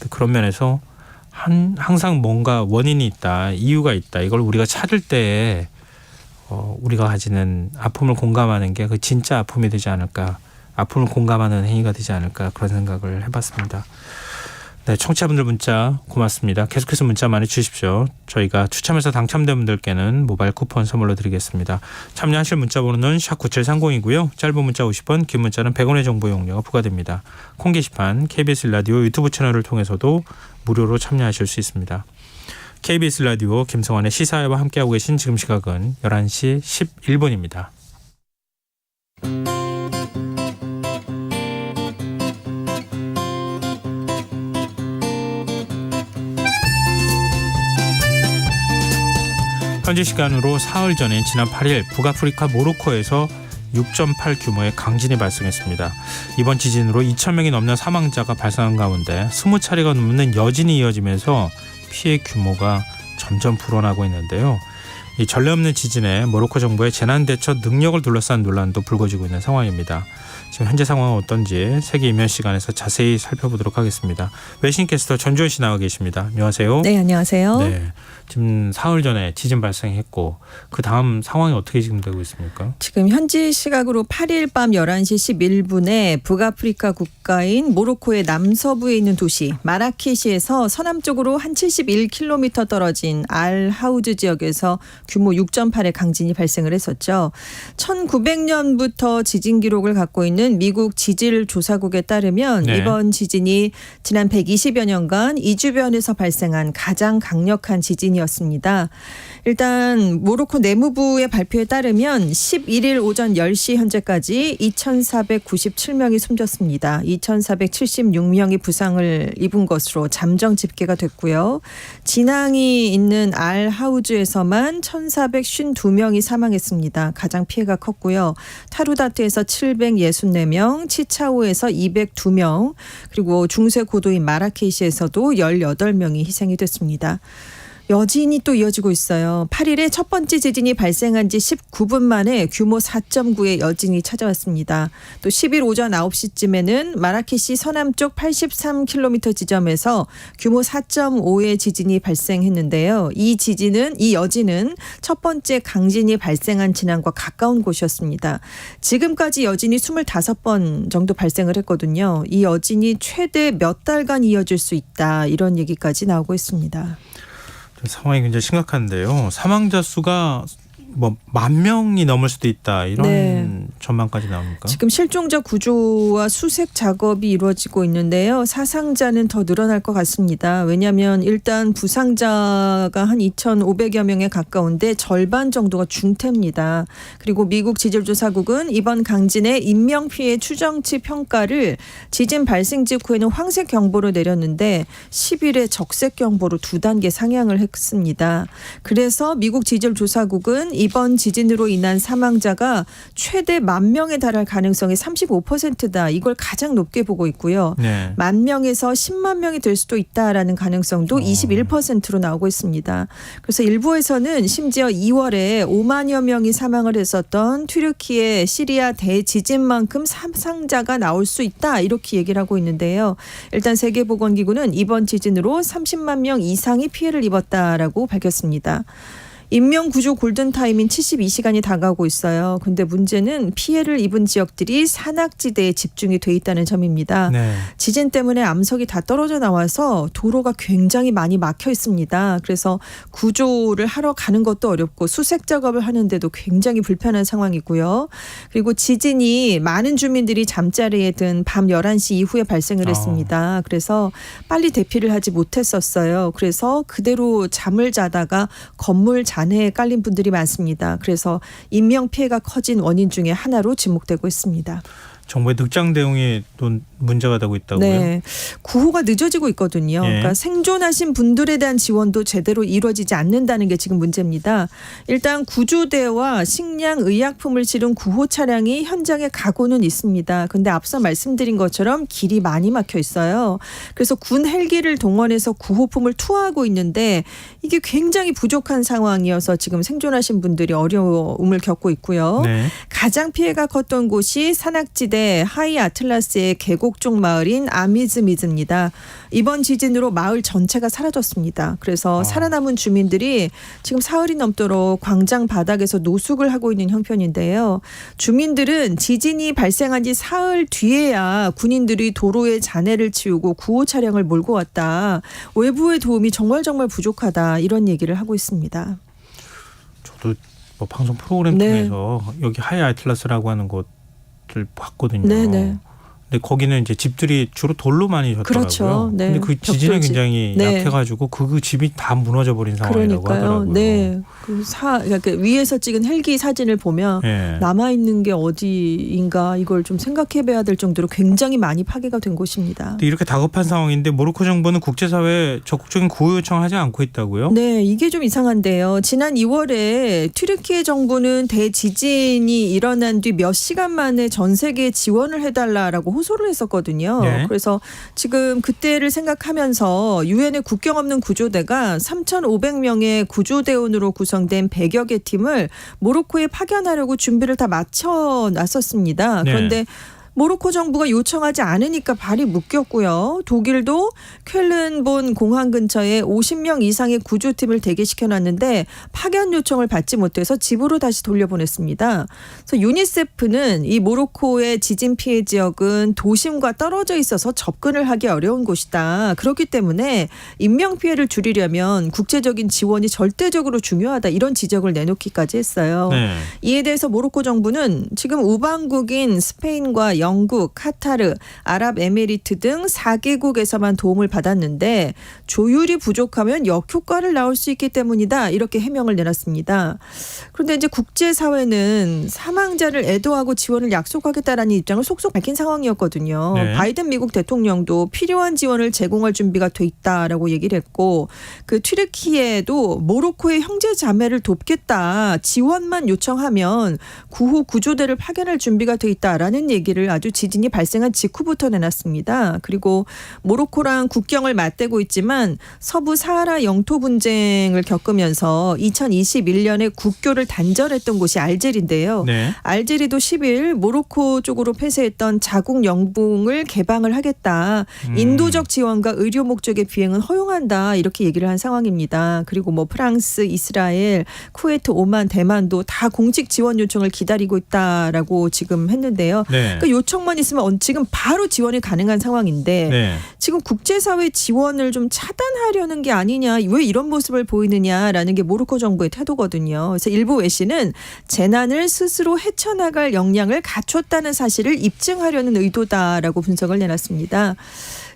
그런 면에서 항상 뭔가 원인이 있다, 이유가 있다. 이걸 우리가 찾을 때에 우리가 가지는 아픔을 공감하는 게 그 진짜 아픔이 되지 않을까, 아픔을 공감하는 행위가 되지 않을까 그런 생각을 해봤습니다. 네, 청취자분들 문자 고맙습니다. 계속해서 문자 많이 주십시오. 저희가 추첨해서 당첨된 분들께는 모바일 쿠폰 선물로 드리겠습니다. 참여하실 문자 번호는 샵9730이고요. 짧은 문자 50원, 긴 문자는 100원의 정보 이용료가 부과됩니다. 콩 게시판 KBS 라디오 유튜브 채널을 통해서도 무료로 참여하실 수 있습니다. KBS 라디오 김성환의 시사회와 함께하고 계신 지금 시각은 11시 11분입니다. 현지 시간으로 사흘 전인 지난 8일 북아프리카 모로코에서 6.8 규모의 강진이 발생했습니다. 이번 지진으로 2,000명이 넘는 사망자가 발생한 가운데 20차례가 넘는 여진이 이어지면서 피해 규모가 점점 불어나고 있는데요. 이 전례 없는 지진에 모로코 정부의 재난대처 능력을 둘러싼 논란도 불거지고 있는 상황입니다. 지금 현재 상황은 어떤지 세계 이면 시간에서 자세히 살펴보도록 하겠습니다. 외신 캐스터 전주현 씨 나와 계십니다. 안녕하세요. 네, 안녕하세요. 네, 지금 사흘 전에 지진 발생했고 그 다음 상황이 어떻게 지금 되고 있습니까? 지금 현지 시각으로 8일 밤 11시 11분에 북아프리카 국가인 모로코의 남서부에 있는 도시 마라케시에서 서남쪽으로 한 71km 떨어진 알 하우즈 지역에서 규모 6.8의 강진이 발생을 했었죠. 1900년부터 지진 기록을 갖고 있는 미국 지질조사국에 따르면 네. 이번 지진이 지난 120여 년간 이 주변에서 발생한 가장 강력한 지진이었습니다. 일단 모로코 내무부의 발표에 따르면 11일 오전 10시 현재까지 2,497명이 숨졌습니다. 2,476명이 부상을 입은 것으로 잠정 집계가 됐고요. 진앙이 있는 알 하우즈에서만 1,452명이 사망했습니다. 가장 피해가 컸고요. 타루다트에서 764명, 치차오에서 202명, 그리고 중세 고도인 마라케시에서도 18명이 희생이 됐습니다. 여진이 또 이어지고 있어요. 8일에 첫 번째 지진이 발생한 지 19분 만에 규모 4.9의 여진이 찾아왔습니다. 또 10일 오전 9시쯤에는 마라케시 서남쪽 83km 지점에서 규모 4.5의 지진이 발생했는데요. 이 여진은 첫 번째 강진이 발생한 진앙과 가까운 곳이었습니다. 지금까지 여진이 25번 정도 발생을 했거든요. 이 여진이 최대 몇 달간 이어질 수 있다, 이런 얘기까지 나오고 있습니다. 상황이 굉장히 심각한데요. 사망자 수가 10,000명이 넘을 수도 있다, 이런 네. 전망까지 나옵니까? 지금 실종자 구조와 수색 작업이 이루어지고 있는데요. 사상자는 더 늘어날 것 같습니다. 왜냐하면 일단 부상자가 한 2,500여 명에 가까운데 절반 정도가 중태입니다. 그리고 미국 지질조사국은 이번 강진의 인명피해 추정치 평가를 지진 발생 직후에는 황색 경보로 내렸는데 10일에 적색 경보로 2단계 상향을 했습니다. 그래서 미국 지질조사국은 이번 지진으로 인한 사망자가 최대 10,000명에 달할 가능성이 35%다. 이걸 가장 높게 보고 있고요. 네. 10,000명에서 10만 명이 될 수도 있다라는 가능성도 21%로 나오고 있습니다. 그래서 일부에서는 심지어 2월에 5만여 명이 사망을 했었던 튀르키예 시리아 대지진만큼 사상자가 나올 수 있다, 이렇게 얘기를 하고 있는데요. 일단 세계보건기구는 이번 지진으로 30만 명 이상이 피해를 입었다라고 밝혔습니다. 인명구조 골든타임인 72시간이 다가오고 있어요. 근데 문제는 피해를 입은 지역들이 산악지대에 집중이 돼 있다는 점입니다. 네. 지진 때문에 암석이 다 떨어져 나와서 도로가 굉장히 많이 막혀 있습니다. 그래서 구조를 하러 가는 것도 어렵고 수색 작업을 하는데도 굉장히 불편한 상황이고요. 그리고 지진이 많은 주민들이 잠자리에 든 밤 11시 이후에 발생을 했습니다. 그래서 빨리 대피를 하지 못했었어요. 그래서 그대로 잠을 자다가 건물 잔해에 깔린 분들이 많습니다. 그래서 인명피해가 커진 원인 중에 하나로 지목되고 있습니다. 정부의 늑장 대응이 또 문제가 되고 있다고요? 네. 구호가 늦어지고 있거든요. 예. 그러니까 생존하신 분들에 대한 지원도 제대로 이루어지지 않는다는 게 지금 문제입니다. 일단 구조대와 식량, 의약품을 실은 구호 차량이 현장에 가고는 있습니다. 근데 앞서 말씀드린 것처럼 길이 많이 막혀 있어요. 그래서 군 헬기를 동원해서 구호품을 투하하고 있는데 이게 굉장히 부족한 상황이어서 지금 생존하신 분들이 어려움을 겪고 있고요. 네. 가장 피해가 컸던 곳이 산악지대 하이 아틀라스의 계곡 쪽 마을인 아미즈미즈입니다. 이번 지진으로 마을 전체가 사라졌습니다. 그래서 살아남은 주민들이 지금 사흘이 넘도록 광장 바닥에서 노숙을 하고 있는 형편인데요. 주민들은 지진이 발생한 지 사흘 뒤에야 군인들이 도로에 잔해를 치우고 구호 차량을 몰고 왔다. 외부의 도움이 정말 부족하다. 이런 얘기를 하고 있습니다. 저도 뭐 방송 프로그램 네. 통해서 여기 하이 아틀라스라고 하는 곳을 봤거든요. 네네. 근데 거기는 이제 집들이 주로 돌로 많이 졌더라고요. 그렇죠. 네. 근데 그 지진에 벽돌집. 굉장히 네. 약해가지고 그 집이 다 무너져 버린 상황이라고 그러니까요. 하더라고요. 네. 그러니까 위에서 찍은 헬기 사진을 보면 예. 남아 있는 게 어디인가 이걸 좀 생각해봐야 될 정도로 굉장히 많이 파괴가 된 곳입니다. 근데 이렇게 다급한 상황인데 모로코 정부는 국제사회에 적극적인 구호 요청하지 않고 있다고요? 네, 이게 좀 이상한데요. 지난 2월에 튀르키예 정부는 대지진이 일어난 뒤 몇 시간 만에 전 세계에 지원을 해달라라고 호소를 했었거든요. 네. 그래서 지금 그때를 생각하면서 유엔의 국경 없는 구조대가 3,500명의 구조대원으로 구성된 100여 개 팀을 모로코에 파견하려고 준비를 다 마쳐놨었습니다. 네. 그런데 모로코 정부가 요청하지 않으니까 발이 묶였고요. 독일도 쾰른본 공항 근처에 50명 이상의 구조팀을 대기시켜놨는데 파견 요청을 받지 못해서 집으로 다시 돌려보냈습니다. 그래서 유니세프는 이 모로코의 지진 피해 지역은 도심과 떨어져 있어서 접근을 하기 어려운 곳이다. 그렇기 때문에 인명피해를 줄이려면 국제적인 지원이 절대적으로 중요하다. 이런 지적을 내놓기까지 했어요. 네. 이에 대해서 모로코 정부는 지금 우방국인 스페인과 영국, 카타르, 아랍에미리트 등 4개국에서만 도움을 받았는데 조율이 부족하면 역효과를 낳을 수 있기 때문이다. 이렇게 해명을 내놨습니다. 그런데 이제 국제사회는 사망자를 애도하고 지원을 약속하겠다라는 입장을 속속 밝힌 상황이었거든요. 네. 바이든 미국 대통령도 필요한 지원을 제공할 준비가 돼 있다라고 얘기를 했고 그 튀르키예도 모로코의 형제 자매를 돕겠다. 지원만 요청하면 구호 구조대를 파견할 준비가 돼 있다라는 얘기를 아주 지진이 발생한 직후부터 내놨습니다. 그리고 모로코랑 국경을 맞대고 있지만 서부 사하라 영토 분쟁을 겪으면서 2021년에 국교를 단절했던 곳이 알제리인데요. 네. 알제리도 10일 모로코 쪽으로 폐쇄했던 자국 영붕을 개방을 하겠다. 인도적 지원과 의료 목적의 비행은 허용한다. 이렇게 얘기를 한 상황입니다. 그리고 뭐 프랑스, 이스라엘, 쿠웨이트, 오만, 대만도 다 공식 지원 요청을 기다리고 있다라고 지금 했는데요. 네. 그러니까 요청만 있으면 지금 바로 지원이 가능한 상황인데 네. 지금 국제사회 지원을 좀 차단하려는 게 아니냐, 왜 이런 모습을 보이느냐라는 게 모로코 정부의 태도거든요. 그래서 일부 외신은 재난을 스스로 헤쳐나갈 역량을 갖췄다는 사실을 입증하려는 의도다라고 분석을 내놨습니다.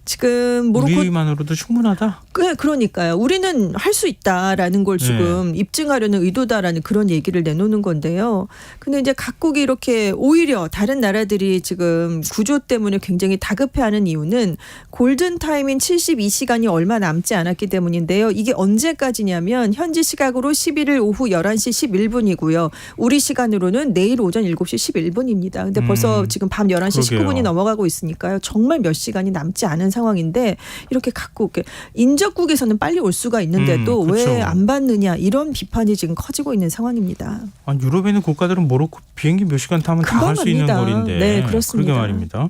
지금 모로코 우리만으로도 충분하다. 그러니까요. 우리는 할 수 있다라는 걸 지금 입증하려는 의도다라는 그런 얘기를 내놓는 건데요. 근데 이제 각국이 이렇게 오히려 다른 나라들이 지금 구조 때문에 굉장히 다급해하는 이유는 골든 타임인 72시간이 얼마 남지 않았기 때문인데요. 이게 언제까지냐면 현지 시각으로 11일 오후 11시 11분이고요. 우리 시간으로는 내일 오전 7시 11분입니다. 근데 벌써 지금 밤 11시 그러게요. 19분이 넘어가고 있으니까요. 정말 몇 시간이 남지 않은 상황인데 이렇게 각국 인접국에서는 빨리 올 수가 있는데도 그렇죠. 왜 안 받느냐 이런 비판이 지금 커지고 있는 상황입니다. 아니, 유럽에 있는 국가들은 모로코 비행기 몇 시간 타면 다 금방 갈 수 있는 갑니다. 거리인데. 네, 그렇습니다. 그러게 말입니다.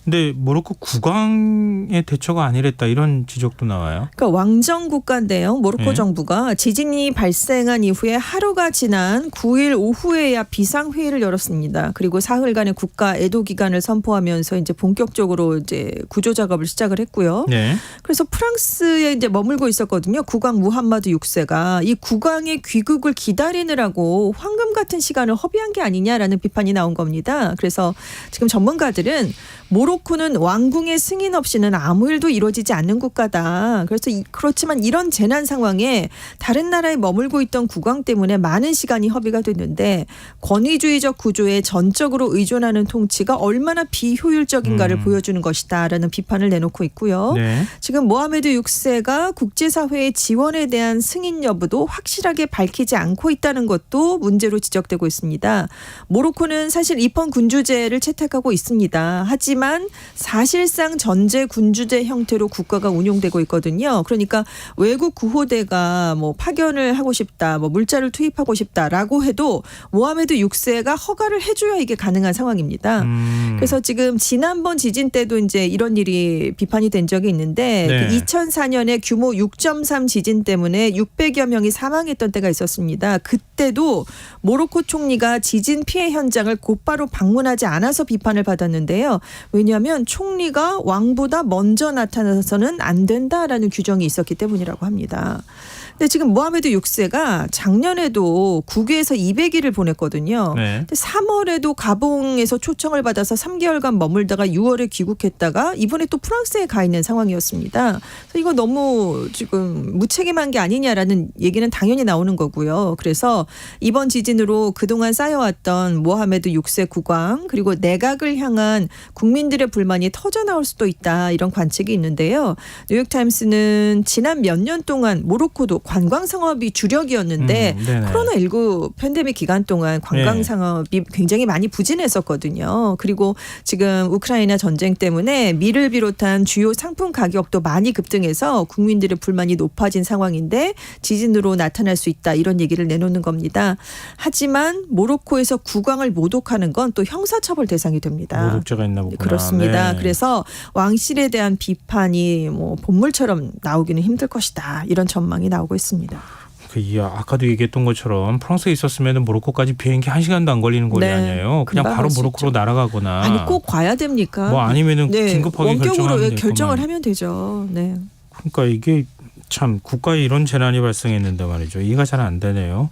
근데 모로코 국왕의 대처가 아니랬다 이런 지적도 나와요. 그러니까 왕정 국가인데요. 모로코 네. 정부가 지진이 발생한 이후에 하루가 지난 9일 오후에야 비상회의를 열었습니다. 그리고 사흘간의 국가 애도 기간을 선포하면서 이제 본격적으로 이제 구조 작업을 시작. 시작을 했고요. 네. 그래서 프랑스에 이제 머물고 있었거든요. 국왕 무함마드 6세가 이 국왕의 귀국을 기다리느라고 황금 같은 시간을 허비한 게 아니냐라는 비판이 나온 겁니다. 그래서 지금 전문가들은 모로코는 왕궁의 승인 없이는 아무 일도 이루어지지 않는 국가다. 그래서 그렇지만 이런 재난 상황에 다른 나라에 머물고 있던 국왕 때문에 많은 시간이 허비가 됐는데 권위주의적 구조에 전적으로 의존하는 통치가 얼마나 비효율적인가를 보여주는 것이다라는 비판을 내놓고 있고요. 네. 지금 모하메드 6세가 국제사회의 지원에 대한 승인 여부도 확실하게 밝히지 않고 있다는 것도 문제로 지적되고 있습니다. 모로코는 사실 입헌 군주제를 채택하고 있습니다. 하지만 사실상 전제 군주제 형태로 국가가 운용되고 있거든요. 그러니까 외국 구호대가 뭐 파견을 하고 싶다, 뭐 물자를 투입하고 싶다라고 해도 모하메드 6세가 허가를 해줘야 이게 가능한 상황입니다. 그래서 지금 지난번 지진 때도 이제 이런 일이 비판이 된 적이 있는데 네. 그 2004년에 규모 6.3 지진 때문에 600여 명이 사망했던 때가 있었습니다. 그때도 모로코 총리가 지진 피해 현장을 곧바로 방문하지 않아서 비판을 받았는데요. 왜냐하면 총리가 왕보다 먼저 나타나서는 안 된다라는 규정이 있었기 때문이라고 합니다. 근데 지금 모하메드 6세가 작년에도 국외에서 200일을 보냈거든요. 네. 근데 3월에도 가봉에서 초청을 받아서 3개월간 머물다가 6월에 귀국했다가 이번에 또 프랑스에 가 있는 상황이었습니다. 그래서 이거 너무 지금 무책임한 게 아니냐라는 얘기는 당연히 나오는 거고요. 그래서 이번 지진으로 그동안 쌓여왔던 모하메드 6세 국왕 그리고 내각을 향한 국민들의 불만이 터져나올 수도 있다 이런 관측이 있는데요. 뉴욕타임스는 지난 몇 년 동안 모로코도 관광 상업이 주력이었는데 코로나19 팬데믹 기간 동안 관광 상업이 굉장히 많이 부진했었거든요. 그리고 지금 우크라이나 전쟁 때문에 밀을 비롯한 주요 상품 가격도 많이 급등해서 국민들의 불만이 높아진 상황인데 지진으로 나타날 수 있다 이런 얘기를 내놓는 겁니다. 하지만 모로코에서 국왕을 모독하는 건 또 형사처벌 대상이 됩니다. 모독죄가 있나 보구나. 그렇습니다. 네. 그래서 왕실에 대한 비판이 뭐 본물처럼 나오기는 힘들 것이다 이런 전망이 나오고 있습니다. 아까도 얘기했던 것처럼 프랑스에 있었으면 모로코까지 비행기 1시간도 안 걸리는 거리 아니에요. 그냥 바로 모로코로 날아가거나. 아니 꼭 가야 됩니까? 뭐 아니면은 긴급하게 원격으로 결정을 하면 되죠. 네. 그러니까 이게 참 국가에 이런 재난이 발생했는데 말이죠. 이해가 잘 안 되네요.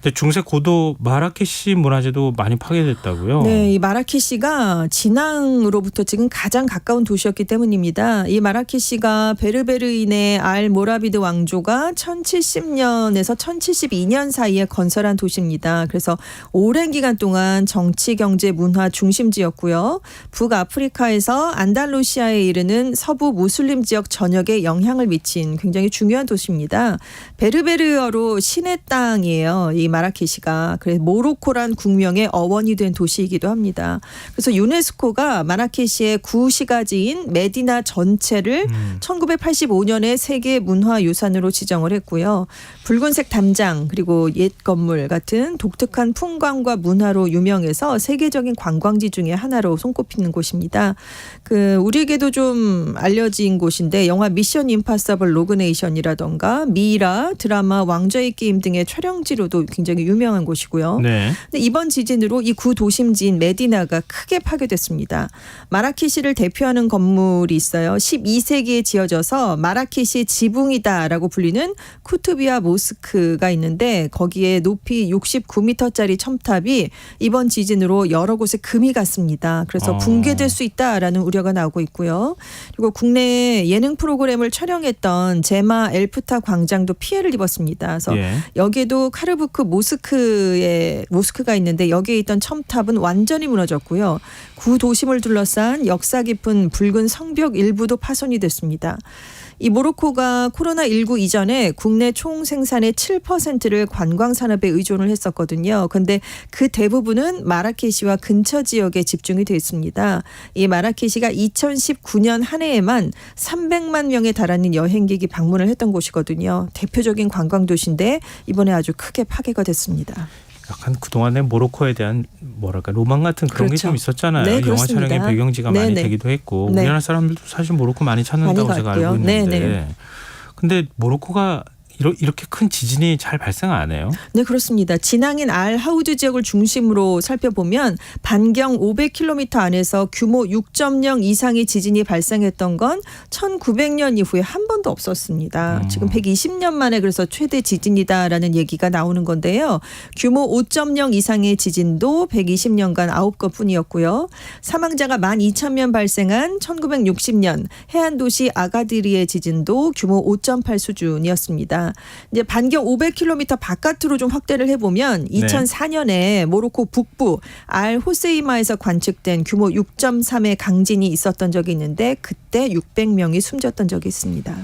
근데 중세 고도 마라케시 문화재도 많이 파괴됐다고요? 네, 이 마라케시가 진앙으로부터 지금 가장 가까운 도시였기 때문입니다. 이 마라케시가 베르베르인의 알 모라비드 왕조가 1070년에서 1072년 사이에 건설한 도시입니다. 그래서 오랜 기간 동안 정치, 경제, 문화 중심지였고요. 북아프리카에서 안달루시아에 이르는 서부 무슬림 지역 전역에 영향을 미친 굉장히 중요한 도시입니다. 베르베르어로 신의 땅이에요. 이 마라케시가. 그래서 모로코란 국명의 어원이 된 도시이기도 합니다. 그래서 유네스코가 마라케시의 구시가지인 메디나 전체를 1985년에 세계 문화유산으로 지정을 했고요. 붉은색 담장 그리고 옛 건물 같은 독특한 풍광과 문화로 유명해서 세계적인 관광지 중에 하나로 손꼽히는 곳입니다. 우리에게도 좀 알려진 곳인데 영화 미션 임파서블 로그네이션이라던가 미이라 드라마 왕좌의 게임 등의 촬영지로도 굉장히 유명한 곳이고요. 네. 근데 이번 지진으로 이 구 도심지인 메디나가 크게 파괴됐습니다. 마라케시를 대표하는 건물이 있어요. 12세기에 지어져서 마라케시 지붕이다라고 불리는 쿠투비아 모스크가 있는데 거기에 높이 69m짜리 첨탑이 이번 지진으로 여러 곳에 금이 갔습니다. 그래서 붕괴될 수 있다라는 우려가 나오고 있고요. 그리고 국내 예능 프로그램을 촬영했던 제마 엘프타 광장도 피해를 입었습니다. 그래서 여기에도 카르부크 모스크가 있는데 여기에 있던 첨탑은 완전히 무너졌고요. 구 도심을 둘러싼 역사 깊은 붉은 성벽 일부도 파손이 됐습니다. 이 모로코가 코로나19 이전에 국내 총 생산의 7%를 관광 산업에 의존을 했었거든요. 그런데 그 대부분은 마라케시와 근처 지역에 집중이 되어 있습니다. 이 마라케시가 2019년 한 해에만 300만 명에 달하는 여행객이 방문을 했던 곳이거든요. 대표적인 관광 도시인데 이번에 아주 크게 파괴가 됐습니다. 약간 그동안에 모로코에 대한 로망 같은 그런 게 좀 있었잖아요. 네, 영화 촬영의 배경지가 많이 되기도 했고 우리나라 사람들도 사실 모로코 많이 찾는다고 제가 알고 있는데 근데 모로코가 이렇게 큰 지진이 잘 발생 안 해요? 네, 그렇습니다. 진앙인 알 하우드 지역을 중심으로 살펴보면 반경 500km 안에서 규모 6.0 이상의 지진이 발생했던 건 1900년 이후에 한 번도 없었습니다. 지금 120년 만에 그래서 최대 지진이다라는 얘기가 나오는 건데요. 규모 5.0 이상의 지진도 120년간 9건 뿐이었고요. 사망자가 12,000명 발생한 1960년 해안도시 아가디리의 지진도 규모 5.8 수준이었습니다. 이제 반경 500km 바깥으로 좀 확대를 해보면 2004년에 모로코 북부 알 호세이마에서 관측된 규모 6.3의 강진이 있었던 적이 있는데 그때 600명이 숨졌던 적이 있습니다.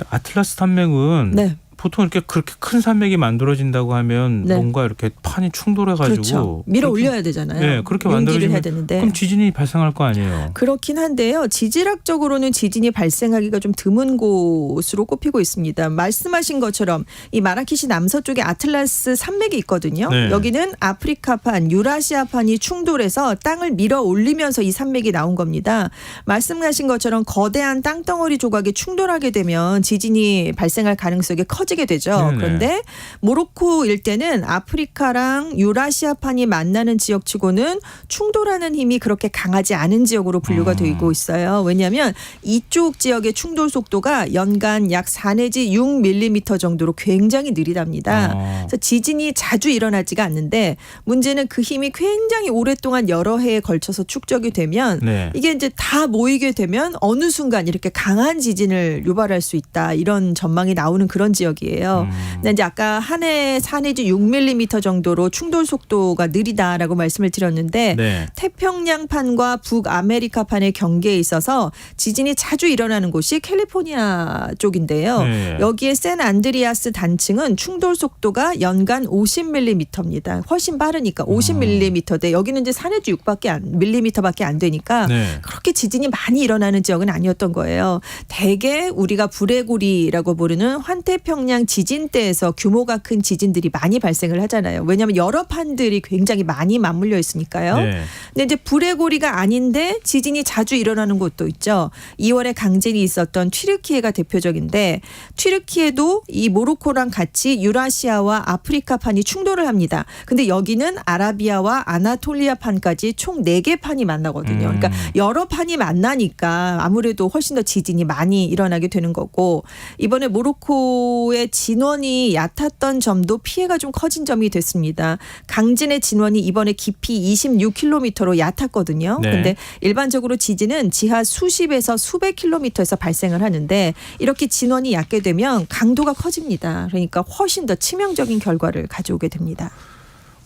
아틀라스 산맥은 네. 보통 이렇게 그렇게 큰 산맥이 만들어진다고 하면 네. 뭔가 이렇게 판이 충돌해가지고 그렇죠. 밀어 올려야 되잖아요. 네, 그렇게 용기를 만들어지면 해야 되는데. 그럼 지진이 발생할 거 아니에요. 그렇긴 한데요. 지질학적으로는 지진이 발생하기가 좀 드문 곳으로 꼽히고 있습니다. 말씀하신 것처럼 이 마라케시 남서쪽에 아틀라스 산맥이 있거든요. 네. 여기는 아프리카판, 유라시아판이 충돌해서 땅을 밀어 올리면서 이 산맥이 나온 겁니다. 말씀하신 것처럼 거대한 땅덩어리 조각이 충돌하게 되면 지진이 발생할 가능성이 커지게 되죠. 네네. 그런데 모로코 일대는 아프리카랑 유라시아판이 만나는 지역치고는 충돌하는 힘이 그렇게 강하지 않은 지역으로 분류가 되고 있어요. 왜냐하면 이쪽 지역의 충돌 속도가 연간 약 4 내지 6mm 정도로 굉장히 느리답니다. 그래서 지진이 자주 일어나지가 않는데 문제는 그 힘이 굉장히 오랫동안 여러 해에 걸쳐서 축적이 되면 네. 이게 이제 다 모이게 되면 어느 순간 이렇게 강한 지진을 유발할 수 있다. 이런 전망이 나오는 그런 지역이에요. 근데 이제 아까 한 해에 4 내지 6mm 정도로 충돌 속도가 느리다라고 말씀을 드렸는데 네. 태평양판과 북아메리카판의 경계에 있어서 지진이 자주 일어나는 곳이 캘리포니아 쪽인데요. 네. 여기에 샌안드리아스 단층은 충돌 속도가 연간 50mm입니다. 훨씬 빠르니까 50mm인데 여기는 이제 4 내지 6mm밖에 안 되니까 네. 그렇게 지진이 많이 일어나는 지역은 아니었던 거예요. 대개 우리가 브레고리라고 부르는 환태평양 지진대에서 규모가 큰 지진들이 많이 발생을 하잖아요. 왜냐하면 여러 판들이 굉장히 많이 맞물려 있으니까요. 네. 근데 이제 브레고리가 아닌데 지진이 자주 일어나는 곳도 있죠. 2월에 강진이 있었던 튀르키예가 대표적인데 튀르키예도 이 모로코랑 같이 유라시아와 아프리카판이 충돌을 합니다. 근데 여기는 아라비아와 아나톨리아판까지 총 4개 판이 만나거든요. 그러니까 여러 판이 만나니까 아무래도 훨씬 더 지진이 많이 일어나게 되는 거고 이번에 모로코의 진원이 얕았던 점도 피해가 좀 커진 점이 됐습니다. 강진의 진원이 이번에 깊이 26km로 얕았거든요. 그런데 네. 일반적으로 지진은 지하 수십에서 수백 킬로미터에서 발생을 하는데 이렇게 진원이 얕게 되면 강도가 커집니다. 그러니까 훨씬 더 치명적인 결과를 가져오게 됩니다.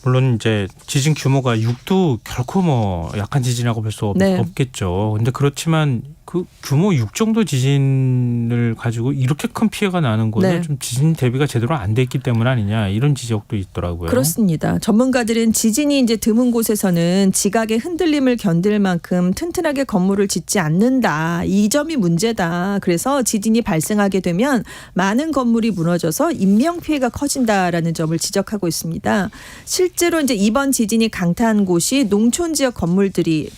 물론 이제 지진 규모가 6도 결코 뭐 약한 지진이라고 볼 수 네. 없겠죠. 근데 그렇지만 그 규모 6 정도 지진을 가지고 이렇게 큰 피해가 나는 거는 네. 좀 지진 대비가 제대로 안 돼 있기 때문 아니냐 이런 지적도 있더라고요. 그렇습니다. 전문가들은 지진이 이제 드문 곳에서는 지각의 흔들림을 견딜 만큼 튼튼하게 건물을 짓지 않는다. 이 점이 문제다. 그래서 지진이 발생하게 되면 많은 건물이 무너져서 인명 피해가 커진다라는 점을 지적하고 있습니다. 실제로 이제 이번 지진이 강타한 곳이 농촌 지역 건물들이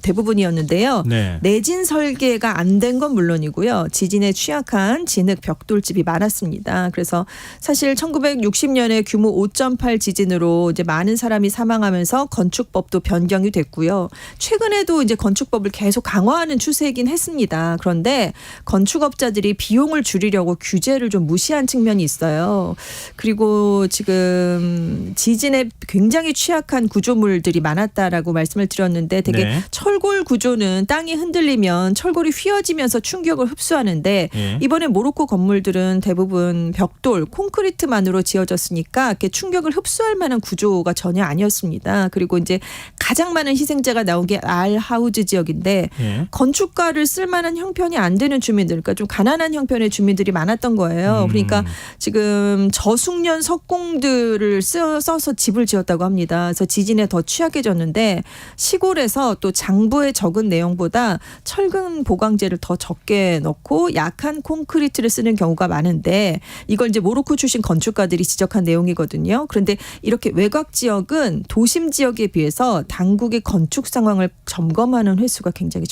대부분이었는데요. 네. 내진 설계가 안 된 건 물론이고요. 지진에 취약한 진흙 벽돌집이 많았습니다. 그래서 사실 1960년에 규모 5.8 지진으로 이제 많은 사람이 사망하면서 건축법도 변경이 됐고요. 최근에도 이제 건축법을 계속 강화하는 추세이긴 했습니다. 그런데 건축업자들이 비용을 줄이려고 규제를 좀 무시한 측면이 있어요. 그리고 지금 지진에 굉장히 취약한 구조물들이 많았다라고 말씀을 드렸는데 되게 네. 철골 구조는 땅이 흔들리면 철골이 휘어지면서 충격을 흡수하는데 예. 이번에 모로코 건물들은 대부분 벽돌, 콘크리트만으로 지어졌으니까 이렇게 충격을 흡수할 만한 구조가 전혀 아니었습니다. 그리고 이제 가장 많은 희생자가 나온 게 알 하우즈 지역인데 예. 건축가를 쓸 만한 형편이 안 되는 주민들, 그러니까 좀 가난한 형편의 주민들이 많았던 거예요. 그러니까 지금 저숙련 석공들을 써서 집을 지었다고 합니다. 그래서 지진에 더 취약해졌는데 시골에서 또 장부에 적은 내용보다 철근 보강재를 더 적게 넣고 약한 콘크리트를 쓰는 경우가 많은데 이걸 이제 모로코 출신 건축가들이 지적한 내용이거든요. 그런데 이렇게 외곽 지역은 도심 지역에 비해서 당국의 건축 상황을 점검하는 횟수가 굉장히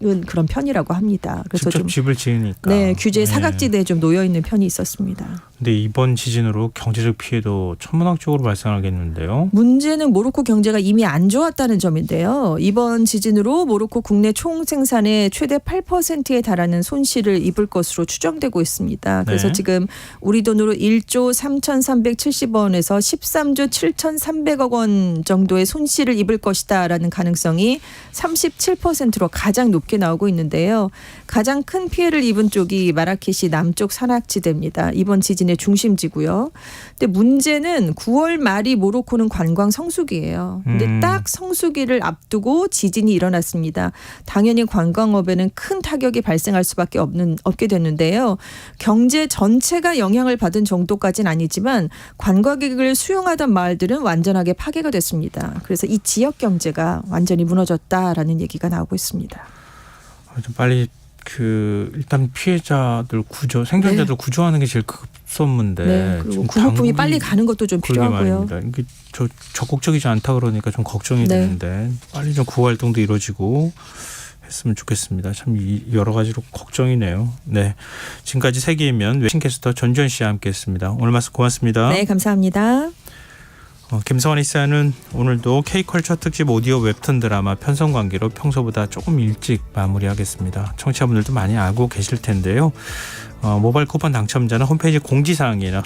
그런 편이라고 합니다. 그래서 직접 좀 집을 지으니까. 네, 규제 사각지대에 좀 놓여 있는 편이 있었습니다. 근데 이번 지진으로 경제적 피해도 천문학적으로 발생하겠는데요. 문제는 모로코 경제가 이미 안 좋았다는 점인데요. 이번 지진으로 모로코 국내 총 생산의 최대 8%에 달하는 손실을 입을 것으로 추정되고 있습니다. 그래서 네. 지금 우리 돈으로 1조 3,370원에서 13조 7,300억 원 정도의 손실을 입을 것이다라는 가능성이 37%로 가장 높게 나오고 있는데요. 가장 큰 피해를 입은 쪽이 마라케시 남쪽 산악지대입니다. 이번 지진의 중심지고요. 근데 문제는 9월 말이 모로코는 관광 성수기예요. 근데 딱 성수기를 앞두고 지진이 일어났습니다. 당연히 관광업에는 큰 타격이 발생할 수밖에 없게 됐는데요. 경제 전체가 영향을 받은 정도까지는 아니지만 관광객을 수용하던 마을들은 완전하게 파괴가 됐습니다. 그래서 이 지역 경제가 완전히 무너졌다라는 얘기가 나오고 있습니다. 좀 빨리 일단 피해자들 구조, 생존자들 구조하는 게 제일 급선무인데. 네, 그리고 구호품이 빨리 가는 것도 좀 필요하고요. 이게 적극적이지 않다 그러니까 좀 걱정이 네. 되는데 빨리 좀 구호 활동도 이루어지고 했으면 좋겠습니다. 참 여러 가지로 걱정이네요. 네, 지금까지 세계인면 외신캐스터 전주현 씨와 함께했습니다. 오늘 말씀 고맙습니다. 네, 감사합니다. 김성환의 시사는 오늘도 K컬처 특집 오디오 웹툰 드라마 편성관계로 평소보다 조금 일찍 마무리하겠습니다. 청취자분들도 많이 알고 계실 텐데요. 모바일 쿠폰 당첨자는 홈페이지 공지사항이나